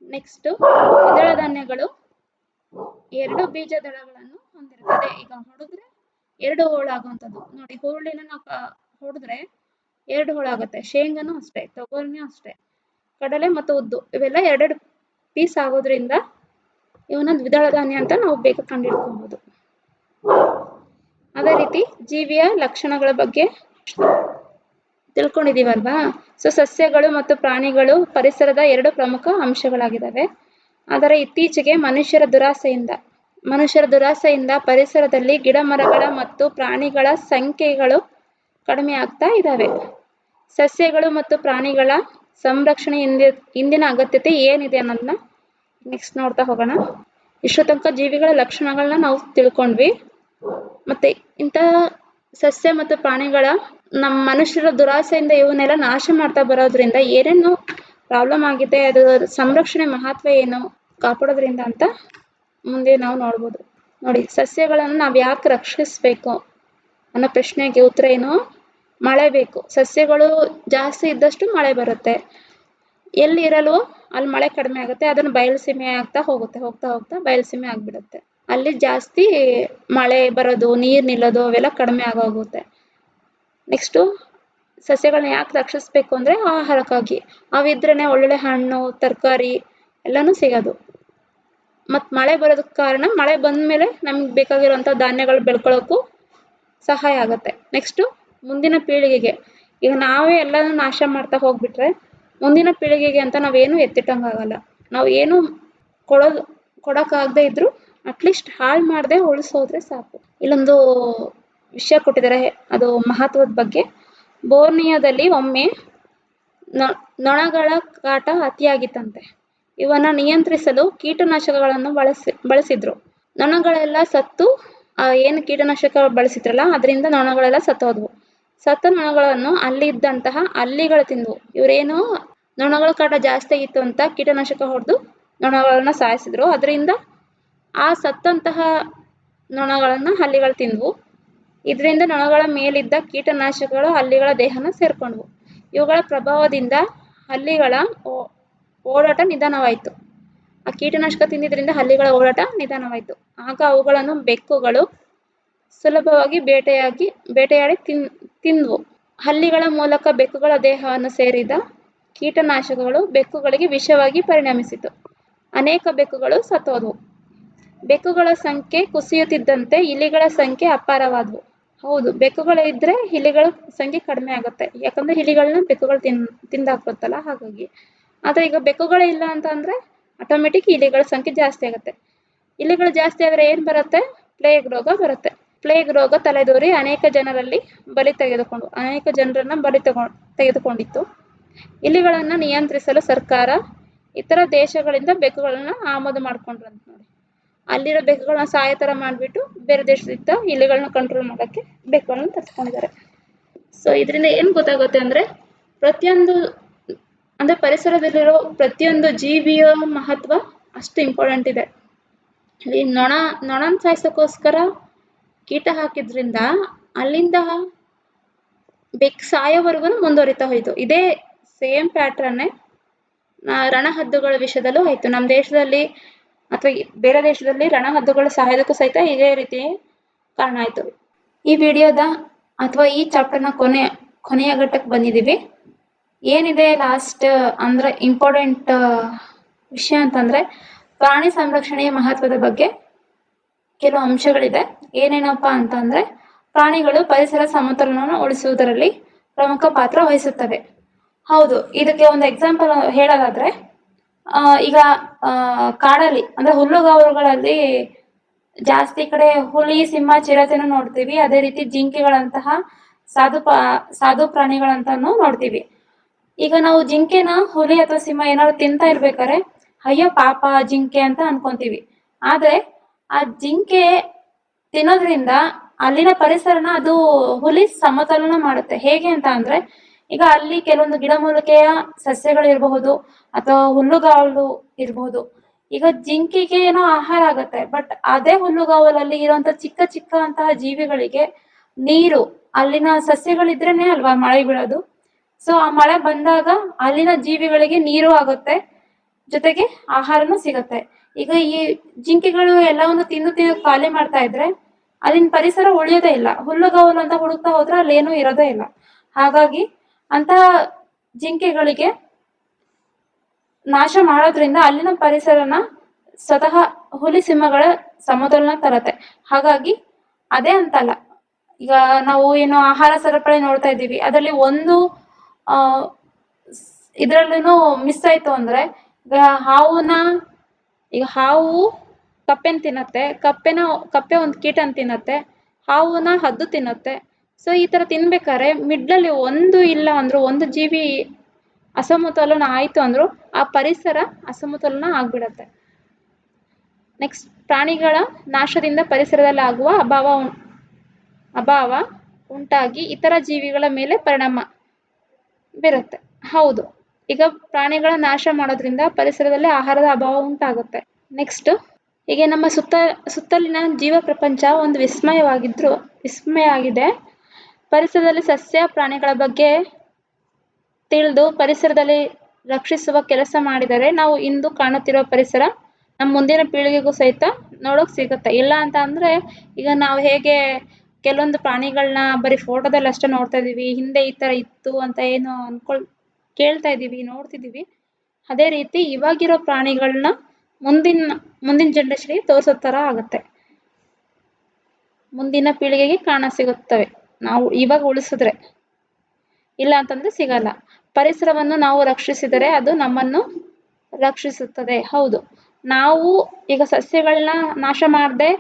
ದ್ವಿದಳ ಧಾನ್ಯಗಳು 2 ಬೀಜದಳಗಳನ್ನು ಹೊಂದಿರುತ್ತದೆ. ಈಗ ಹೊಡೆದ್ರೆ 2 ಹೋಳಾಗುವಂಥದ್ದು ನೋಡಿ, ಹುರುಳಿನ ನಾವು ಹೊಡೆದ್ರೆ 2 ಹೋಳಾಗುತ್ತೆ. ಶೇಂಗಾನು ಅಷ್ಟೇ, ತೊಗರಿನೂ ಅಷ್ಟೇ, ಕಡಲೆ ಮತ್ತು ಉದ್ದು ಇವೆಲ್ಲ 2 ಪೀಸ್ ಆಗೋದ್ರಿಂದ ಇವನ್ನ ದ್ವಿದಳ ಧಾನ್ಯ ಅಂತ ನಾವು ಬೇಗ ಕಂಡುಹಿಡ್ಕೊಬಹುದು. ಅದೇ ರೀತಿ ಜೀವಿಯ ಲಕ್ಷಣಗಳ ಬಗ್ಗೆ ತಿಳ್ಕೊಂಡಿದೀವಲ್ವಾ. ಸೊ ಸಸ್ಯಗಳು ಮತ್ತು ಪ್ರಾಣಿಗಳು ಪರಿಸರದ 2 ಪ್ರಮುಖ ಅಂಶಗಳಾಗಿದ್ದಾವೆ. ಆದರೆ ಇತ್ತೀಚೆಗೆ ಮನುಷ್ಯರ ದುರಾಸೆಯಿಂದ ಪರಿಸರದಲ್ಲಿ ಗಿಡ ಮರಗಳ ಮತ್ತು ಪ್ರಾಣಿಗಳ ಸಂಖ್ಯೆಗಳು ಕಡಿಮೆ ಆಗ್ತಾ ಇದ್ದಾವೆ. ಸಸ್ಯಗಳು ಮತ್ತು ಪ್ರಾಣಿಗಳ ಸಂರಕ್ಷಣೆ ಇಂದಿನ ಅಗತ್ಯತೆ ಏನಿದೆ ಅನ್ನೋದನ್ನ ನೆಕ್ಸ್ಟ್ ನೋಡ್ತಾ ಹೋಗೋಣ. ಇಷ್ಟು ತನಕ ಜೀವಿಗಳ ಲಕ್ಷಣಗಳನ್ನ ನಾವು ತಿಳ್ಕೊಂಡ್ವಿ. ಮತ್ತೆ ಇಂತಹ ಸಸ್ಯ ಮತ್ತು ಪ್ರಾಣಿಗಳ ನಮ್ಮ ಮನುಷ್ಯರ ದುರಾಸೆಯಿಂದ ಇವನ್ನೆಲ್ಲ ನಾಶ ಮಾಡ್ತಾ ಬರೋದ್ರಿಂದ ಏನೇನು ಪ್ರಾಬ್ಲಮ್ ಆಗಿದೆ, ಅದು ಸಂರಕ್ಷಣೆ ಮಹತ್ವ ಏನು, ಕಾಪಾಡೋದ್ರಿಂದ ಅಂತ ಮುಂದೆ ನಾವು ನೋಡ್ಬೋದು. ನೋಡಿ, ಸಸ್ಯಗಳನ್ನು ನಾವು ಯಾಕೆ ರಕ್ಷಿಸ್ಬೇಕು ಅನ್ನೋ ಪ್ರಶ್ನೆಗೆ ಉತ್ತರ ಏನು, ಮಳೆ ಬೇಕು. ಸಸ್ಯಗಳು ಜಾಸ್ತಿ ಇದ್ದಷ್ಟು ಮಳೆ ಬರುತ್ತೆ, ಎಲ್ಲಿ ಇರಲ್ವೋ ಅಲ್ಲಿ ಮಳೆ ಕಡಿಮೆ ಆಗುತ್ತೆ. ಅದನ್ನು ಬಯಲುಸೀಮೆ ಆಗ್ತಾ ಹೋಗ್ತಾ ಬಯಲುಸೀಮೆ ಆಗ್ಬಿಡುತ್ತೆ. ಅಲ್ಲಿ ಜಾಸ್ತಿ ಮಳೆ ಬರೋದು, ನೀರು ನಿಲ್ಲೋದು ಅವೆಲ್ಲ ಕಡಿಮೆ ಆಗೋಗುತ್ತೆ. ನೆಕ್ಸ್ಟು ಸಸ್ಯಗಳನ್ನ ಯಾಕೆ ರಕ್ಷಿಸ್ಬೇಕು ಅಂದ್ರೆ ಆಹಾರಕ್ಕಾಗಿ. ಅವಿದ್ರೇನೆ ಒಳ್ಳೊಳ್ಳೆ ಹಣ್ಣು, ತರಕಾರಿ ಎಲ್ಲಾನು ಸಿಗೋದು. ಮತ್ತು ಮಳೆ ಬರೋದಕ್ಕೆ ಕಾರಣ, ಮಳೆ ಬಂದ್ಮೇಲೆ ನಮ್ಗೆ ಬೇಕಾಗಿರುವಂಥ ಧಾನ್ಯಗಳು ಬೆಳ್ಕೊಳ್ಳೋಕ್ಕೂ ಸಹಾಯ ಆಗುತ್ತೆ. ನೆಕ್ಸ್ಟು ಮುಂದಿನ ಪೀಳಿಗೆಗೆ, ಈಗ ನಾವೇ ಎಲ್ಲನೂ ನಾಶ ಮಾಡ್ತಾ ಹೋಗ್ಬಿಟ್ರೆ ಮುಂದಿನ ಪೀಳಿಗೆಗೆ ಅಂತ ನಾವೇನು ಎತ್ತಿಟ್ಟಂಗಾಗಲ್ಲ. ನಾವು ಏನು ಕೊಡೋಕ್ಕಾಗದೇ ಇದ್ರು ಅಟ್ಲೀಸ್ಟ್ ಹಾಳು ಮಾಡದೆ ಉಳಿಸೋದ್ರೆ ಸಾಕು. ಇಲ್ಲೊಂದು ವಿಷಯ ಕೊಟ್ಟಿದ್ದಾರೆ, ಅದು ಮಹತ್ವದ ಬಗ್ಗೆ. ಬೋರ್ನಿಯಾದಲ್ಲಿ ಒಮ್ಮೆ ನೊಣಗಳ ಕಾಟ ಅತಿಯಾಗಿತ್ತಂತೆ. ಇವನ್ನ ನಿಯಂತ್ರಿಸಲು ಕೀಟನಾಶಕಗಳನ್ನು ಬಳಸಿದ್ರು. ನೊಣಗಳೆಲ್ಲ ಸತ್ತು, ಏನು ಕೀಟನಾಶಕ ಬಳಸಿದ್ರಲ್ಲ ಅದರಿಂದ ನೊಣಗಳೆಲ್ಲ ಸತ್ತೋದ್ವು. ಸತ್ತ ನೊಣಗಳನ್ನು ಅಲ್ಲಿದ್ದಂತಹ ಹಲ್ಲಿಗಳು ತಿಂದ್ವು. ಇವರೇನು ನೊಣಗಳ ಕಾಟ ಜಾಸ್ತಿ ಆಗಿತ್ತು ಅಂತ ಕೀಟನಾಶಕ ಹೊಡೆದು ನೊಣಗಳನ್ನ ಸಾಯಿಸಿದ್ರು. ಅದರಿಂದ ಆ ಸತ್ತಂತಹ ನೊಣಗಳನ್ನ ಹಲ್ಲಿಗಳು ತಿಂದ್ವು. ಇದರಿಂದ ನೊಣಗಳ ಮೇಲಿದ್ದ ಕೀಟನಾಶಕಗಳು ಹಲ್ಲಿಗಳ ದೇಹನ ಸೇರ್ಕೊಂಡ್ವು. ಇವುಗಳ ಪ್ರಭಾವದಿಂದ ಹಲ್ಲಿಗಳ ಓಡಾಟ ನಿಧಾನವಾಯಿತು. ಆ ಕೀಟನಾಶಕ ತಿಂದಿದ್ರಿಂದ ಹಲ್ಲಿಗಳ ಓಡಾಟ ನಿಧಾನವಾಯಿತು. ಆಗ ಅವುಗಳನ್ನು ಬೆಕ್ಕುಗಳು ಸುಲಭವಾಗಿ ಬೇಟೆಯಾಡಿ ತಿಂದ್ವು. ಹಲ್ಲಿಗಳ ಮೂಲಕ ಬೆಕ್ಕುಗಳ ದೇಹವನ್ನು ಸೇರಿದ ಕೀಟನಾಶಕಗಳು ಬೆಕ್ಕುಗಳಿಗೆ ವಿಷವಾಗಿ ಪರಿಣಮಿಸಿತು. ಅನೇಕ ಬೆಕ್ಕುಗಳು ಸತ್ತೋದ್ವು. ಬೆಕ್ಕುಗಳ ಸಂಖ್ಯೆ ಕುಸಿಯುತ್ತಿದ್ದಂತೆ ಇಲಿಗಳ ಸಂಖ್ಯೆ ಅಪಾರವಾದವು. ಹೌದು, ಬೆಕ್ಕುಗಳು ಇದ್ರೆ ಇಲಿಗಳ ಸಂಖ್ಯೆ ಕಡಿಮೆ ಆಗುತ್ತೆ. ಯಾಕಂದ್ರೆ ಇಲಿಗಳನ್ನ ಬೆಕ್ಕುಗಳು ತಿಂದಾಕ್ಬಿಡುತ್ತಲ್ಲ, ಹಾಗಾಗಿ. ಆದರೆ ಈಗ ಬೆಕ್ಕುಗಳೇ ಇಲ್ಲ ಅಂತ ಅಂದರೆ ಆಟೋಮೆಟಿಕ್ ಇಲಿಗಳ ಸಂಖ್ಯೆ ಜಾಸ್ತಿ ಆಗುತ್ತೆ. ಇಲಿಗಳು ಜಾಸ್ತಿ ಆದರೆ ಏನು ಬರುತ್ತೆ? ಪ್ಲೇಗ್ ರೋಗ ಬರುತ್ತೆ. ಪ್ಲೇಗ್ ರೋಗ ತಲೆದೋರಿ ಅನೇಕ ಜನರನ್ನು ತೆಗೆದುಕೊಂಡಿತ್ತು. ಇಲಿಗಳನ್ನು ನಿಯಂತ್ರಿಸಲು ಸರ್ಕಾರ ಇತರ ದೇಶಗಳಿಂದ ಬೆಕ್ಕುಗಳನ್ನು ಆಮದು ಮಾಡ್ಕೊಂಡ್ರಂತ ನೋಡಿ. ಅಲ್ಲಿರೋ ಬೆಕ್ಕುಗಳನ್ನ ಸಾಯೋ ಥರ ಮಾಡಿಬಿಟ್ಟು ಬೇರೆ ದೇಶದಿಂದ ಇಲಿಗಳನ್ನ ಕಂಟ್ರೋಲ್ ಮಾಡೋಕ್ಕೆ ಬೆಕ್ಕುಗಳನ್ನ ತರಿಸ್ಕೊಂಡಿದ್ದಾರೆ. ಸೊ ಇದರಿಂದ ಏನು ಗೊತ್ತಾಗುತ್ತೆ ಅಂದರೆ ಪ್ರತಿಯೊಂದು ಅಂದರೆ ಪರಿಸರದಲ್ಲಿರೋ ಪ್ರತಿಯೊಂದು ಜೀವಿಯ ಮಹತ್ವ ಅಷ್ಟು ಇಂಪಾರ್ಟೆಂಟ್ ಇದೆ. ಈ ನೊಣನ ಸಾಯಿಸೋಕ್ಕೋಸ್ಕರ ಕೀಟ ಹಾಕಿದ್ರಿಂದ ಅಲ್ಲಿಂದ ಬೆಕ್ಕು ಸಾಯೋವರೆಗೂ ಮುಂದುವರಿತಾ ಹೋಯಿತು. ಇದೇ ಸೇಮ್ ಪ್ಯಾಟ್ರನ್ನೇ ರಣಹದ್ದುಗಳ ವಿಷಯದಲ್ಲೂ ಆಯಿತು. ನಮ್ಮ ದೇಶದಲ್ಲಿ ಅಥವಾ ಬೇರೆ ದೇಶದಲ್ಲಿ ರಣಹದ್ದುಗಳು ಸಾಯೋದಕ್ಕೂ ಸಹಿತ ಇದೇ ರೀತಿ ಕಾರಣ ಆಯಿತು. ಈ ವಿಡಿಯೋದ ಅಥವಾ ಈ ಚಾಪ್ಟರ್ನ ಕೊನೆಯ ಘಟ್ಟಕ್ಕೆ ಬಂದಿದ್ದೀವಿ. ಏನಿದೆ ಲಾಸ್ಟ್ ಅಂದರೆ ಇಂಪಾರ್ಟೆಂಟ್ ವಿಷಯ ಅಂತಂದರೆ ಪ್ರಾಣಿ ಸಂರಕ್ಷಣೆಯ ಮಹತ್ವದ ಬಗ್ಗೆ ಕೆಲವು ಅಂಶಗಳಿದೆ. ಏನೇನಪ್ಪ ಅಂತಂದರೆ ಪ್ರಾಣಿಗಳು ಪರಿಸರ ಸಮತೋಲನವನ್ನು ಉಳಿಸುವುದರಲ್ಲಿ ಪ್ರಮುಖ ಪಾತ್ರ ವಹಿಸುತ್ತವೆ. ಹೌದು, ಇದಕ್ಕೆ ಒಂದು ಎಕ್ಸಾಂಪಲ್ ಹೇಳೋದಾದರೆ ಈಗ ಕಾಡಲ್ಲಿ ಅಂದರೆ ಹುಲ್ಲುಗಾವಲುಗಳಲ್ಲಿ ಜಾಸ್ತಿ ಕಡೆ ಹುಲಿ, ಸಿಂಹ, ಚಿರತೆನೂ ನೋಡ್ತೀವಿ. ಅದೇ ರೀತಿ ಜಿಂಕೆಗಳಂತಹ ಸಾಧು ಪ್ರಾಣಿಗಳಂತನೂ ನೋಡ್ತೀವಿ. ಈಗ ನಾವು ಜಿಂಕೆನ ಹುಲಿ ಅಥವಾ ಸಿಂಹ ಏನಾದ್ರು ತಿಂತಾ ಇರ್ಬೇಕಾದ್ರೆ ಅಯ್ಯೋ ಪಾಪ ಜಿಂಕೆ ಅಂತ ಅನ್ಕೊಂತೀವಿ. ಆದರೆ ಆ ಜಿಂಕೆ ತಿನ್ನೋದ್ರಿಂದ ಅಲ್ಲಿನ ಪರಿಸರನ ಅದು ಹುಲಿ ಸಮತೋಲನ ಮಾಡುತ್ತೆ. ಹೇಗೆ ಅಂತ ಅಂದರೆ ಈಗ ಅಲ್ಲಿ ಕೆಲವೊಂದು ಗಿಡಮೂಲಿಕೆಯ ಸಸ್ಯಗಳಿರಬಹುದು ಅಥವಾ ಹುಲ್ಲುಗಾವಲು ಇರಬಹುದು. ಈಗ ಜಿಂಕೆಗೆ ಏನೋ ಆಹಾರ ಆಗುತ್ತೆ, ಬಟ್ ಅದೇ ಹುಲ್ಲುಗಾವಲಲ್ಲಿ ಇರುವಂಥ ಚಿಕ್ಕ ಅಂತಹ ಜೀವಿಗಳಿಗೆ ನೀರು, ಅಲ್ಲಿನ ಸಸ್ಯಗಳಿದ್ರೇನೆ ಅಲ್ವಾ ಮಳೆ ಬೀಳೋದು. ಸೊ ಆ ಮಳೆ ಬಂದಾಗ ಅಲ್ಲಿನ ಜೀವಿಗಳಿಗೆ ನೀರು ಆಗುತ್ತೆ, ಜೊತೆಗೆ ಆಹಾರನೂ ಸಿಗುತ್ತೆ. ಈಗ ಈ ಜಿಂಕೆಗಳು ಎಲ್ಲವನ್ನು ತಿಂದು ಖಾಲಿ ಮಾಡ್ತಾ ಇದ್ರೆ ಅಲ್ಲಿನ ಪರಿಸರ ಉಳಿಯೋದೇ ಇಲ್ಲ. ಹುಲ್ಲುಗಾವಲು ಅಂತ ಹುಡುಕ್ತಾ ಹೋದ್ರೆ ಅಲ್ಲೇನೂ ಇರೋದೇ ಇಲ್ಲ. ಹಾಗಾಗಿ ಅಂತಹ ಜಿಂಕೆಗಳಿಗೆ ನಾಶ ಮಾಡೋದ್ರಿಂದ ಅಲ್ಲಿನ ಪರಿಸರನ ಸ್ವತಃ ಹುಲಿ, ಸಿಂಹಗಳ ಸಮತೋಲನ ತರತ್ತೆ. ಹಾಗಾಗಿ ಅದೇ ಅಂತಲ್ಲ, ಈಗ ನಾವು ಏನು ಆಹಾರ ಸರಪಳಿ ನೋಡ್ತಾ ಇದ್ದೀವಿ, ಅದರಲ್ಲಿ ಒಂದು ಇದರಲ್ಲೂ ಮಿಸ್ ಆಯಿತು ಅಂದರೆ ಈಗ ಹಾವು ಕಪ್ಪೆನ ತಿನ್ನತ್ತೆ, ಕಪ್ಪೆ ಒಂದು ಕೀಟನ ತಿನ್ನತ್ತೆ, ಹಾವುನ ಹದ್ದು ತಿನ್ನತ್ತೆ. ಸೊ ಈ ಥರ ತಿನ್ಬೇಕಾದ್ರೆ ಮಿಡ್ಲಲ್ಲಿ ಒಂದು ಇಲ್ಲ ಅಂದರೂ, ಒಂದು ಜೀವಿ ಅಸಮತೋಲನ ಆಯಿತು ಅಂದರೂ ಆ ಪರಿಸರ ಅಸಮತೋಲನ ಆಗ್ಬಿಡತ್ತೆ. ನೆಕ್ಸ್ಟ್, ಪ್ರಾಣಿಗಳ ನಾಶದಿಂದ ಪರಿಸರದಲ್ಲಿ ಆಗುವ ಅಭಾವ ಉಂಟಾಗಿ ಇತರ ಜೀವಿಗಳ ಮೇಲೆ ಪರಿಣಾಮ ಬೀರುತ್ತೆ. ಹೌದು, ಈಗ ಪ್ರಾಣಿಗಳ ನಾಶ ಮಾಡೋದ್ರಿಂದ ಪರಿಸರದಲ್ಲಿ ಆಹಾರದ ಅಭಾವ ಉಂಟಾಗುತ್ತೆ. ನೆಕ್ಸ್ಟ್, ಹೀಗೆ ನಮ್ಮ ಸುತ್ತಲಿನ ಜೀವ ಪ್ರಪಂಚ ಒಂದು ವಿಸ್ಮಯ ಆಗಿದೆ. ಪರಿಸರದಲ್ಲಿ ಸಸ್ಯ ಪ್ರಾಣಿಗಳ ಬಗ್ಗೆ ತಿಳಿದು ಪರಿಸರದಲ್ಲಿ ರಕ್ಷಿಸುವ ಕೆಲಸ ಮಾಡಿದರೆ ನಾವು ಇಂದು ಕಾಣುತ್ತಿರುವ ಪರಿಸರ ನಮ್ಮ ಮುಂದಿನ ಪೀಳಿಗೆಗೂ ಸಹಿತ ನೋಡೋಕೆ ಸಿಗುತ್ತೆ. ಇಲ್ಲ ಅಂತ ಅಂದರೆ ಈಗ ನಾವು ಹೇಗೆ ಕೆಲವೊಂದು ಪ್ರಾಣಿಗಳನ್ನ ಬರೀ ಫೋಟೋದಲ್ಲಿ ಅಷ್ಟೇ ನೋಡ್ತಾ ಇದ್ದೀವಿ, ಹಿಂದೆ ಈ ಥರ ಇತ್ತು ಅಂತ ಏನು ಕೇಳ್ತಾ ಇದ್ದೀವಿ, ನೋಡ್ತಿದ್ದೀವಿ. ಅದೇ ರೀತಿ ಇವಾಗಿರೋ ಪ್ರಾಣಿಗಳನ್ನ ಮುಂದಿನ ಜನ್ರೇಷನ್ಗೆ ತೋರಿಸೋ ಥರ ಆಗುತ್ತೆ, ಮುಂದಿನ ಪೀಳಿಗೆಗೆ ಕಾಣ ಸಿಗುತ್ತವೆ ನಾವು ಇವಾಗ ಉಳಿಸಿದ್ರೆ. ಇಲ್ಲ ಅಂತಂದರೆ ಸಿಗಲ್ಲ. ಪರಿಸರವನ್ನು ನಾವು ರಕ್ಷಿಸಿದರೆ ಅದು ನಮ್ಮನ್ನು ರಕ್ಷಿಸುತ್ತದೆ. ಹೌದು, ನಾವು ಈಗ ಸಸ್ಯಗಳನ್ನ ನಾಶ ಮಾಡದೆ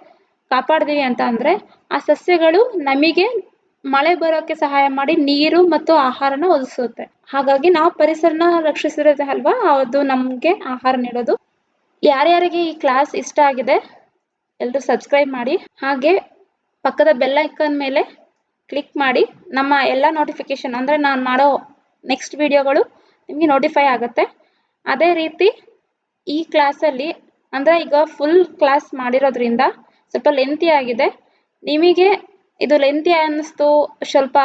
ಕಾಪಾಡ್ತೀವಿ ಅಂತ ಅಂದರೆ ಆ ಸಸ್ಯಗಳು ನಮಗೆ ಮಳೆ ಬರೋಕ್ಕೆ ಸಹಾಯ ಮಾಡಿ ನೀರು ಮತ್ತು ಆಹಾರನ ಒದಗಿಸುತ್ತೆ. ಹಾಗಾಗಿ ನಾವು ಪರಿಸರನ ರಕ್ಷಿಸಿರೋದೇ ಅಲ್ವಾ ಅದು ನಮಗೆ ಆಹಾರ ನೀಡೋದು. ಯಾರ್ಯಾರಿಗೆ ಈ ಕ್ಲಾಸ್ ಇಷ್ಟ ಆಗಿದೆ ಎಲ್ಲರೂ ಸಬ್ಸ್ಕ್ರೈಬ್ ಮಾಡಿ, ಹಾಗೆ ಪಕ್ಕದ ಬೆಲ್ ಐಕಾನ್ ಮೇಲೆ ಕ್ಲಿಕ್ ಮಾಡಿ. ನಮ್ಮ ಎಲ್ಲ ನೋಟಿಫಿಕೇಷನ್ ಅಂದರೆ ನಾನು ಮಾಡೋ ನೆಕ್ಸ್ಟ್ ವಿಡಿಯೋಗಳು ನಿಮಗೆ ನೋಟಿಫೈ ಆಗುತ್ತೆ. ಅದೇ ರೀತಿ ಈ ಕ್ಲಾಸಲ್ಲಿ ಅಂದರೆ ಈಗ ಫುಲ್ ಕ್ಲಾಸ್ ಮಾಡಿರೋದ್ರಿಂದ ಸ್ವಲ್ಪ ಲೆಂತಿ ಆಗಿದೆ. ನಿಮಗೆ ಇದು ಲೆಂತಿ ಅನ್ನಿಸ್ತು, ಸ್ವಲ್ಪ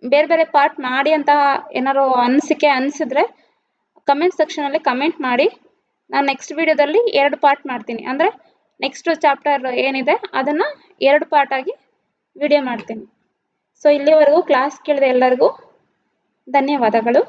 ಬೇರೆ ಪಾರ್ಟ್ ಮಾಡಿ ಅಂತ ಏನಾದ್ರು ಅನಿಸಿದ್ರೆ ಕಮೆಂಟ್ ಸೆಕ್ಷನಲ್ಲಿ ಕಮೆಂಟ್ ಮಾಡಿ. ನಾನು ನೆಕ್ಸ್ಟ್ ವಿಡಿಯೋದಲ್ಲಿ 2 ಪಾರ್ಟ್ ಮಾಡ್ತೀನಿ. ಅಂದರೆ ನೆಕ್ಸ್ಟ್ ಚಾಪ್ಟರ್ ಏನಿದೆ ಅದನ್ನು 2 ಪಾರ್ಟ್ ಆಗಿ ವಿಡಿಯೋ ಮಾಡ್ತೀನಿ. ಸೊ ಇಲ್ಲಿವರೆಗೂ ಕ್ಲಾಸ್ ಕೇಳಿದ ಎಲ್ಲರಿಗೂ ಧನ್ಯವಾದಗಳು.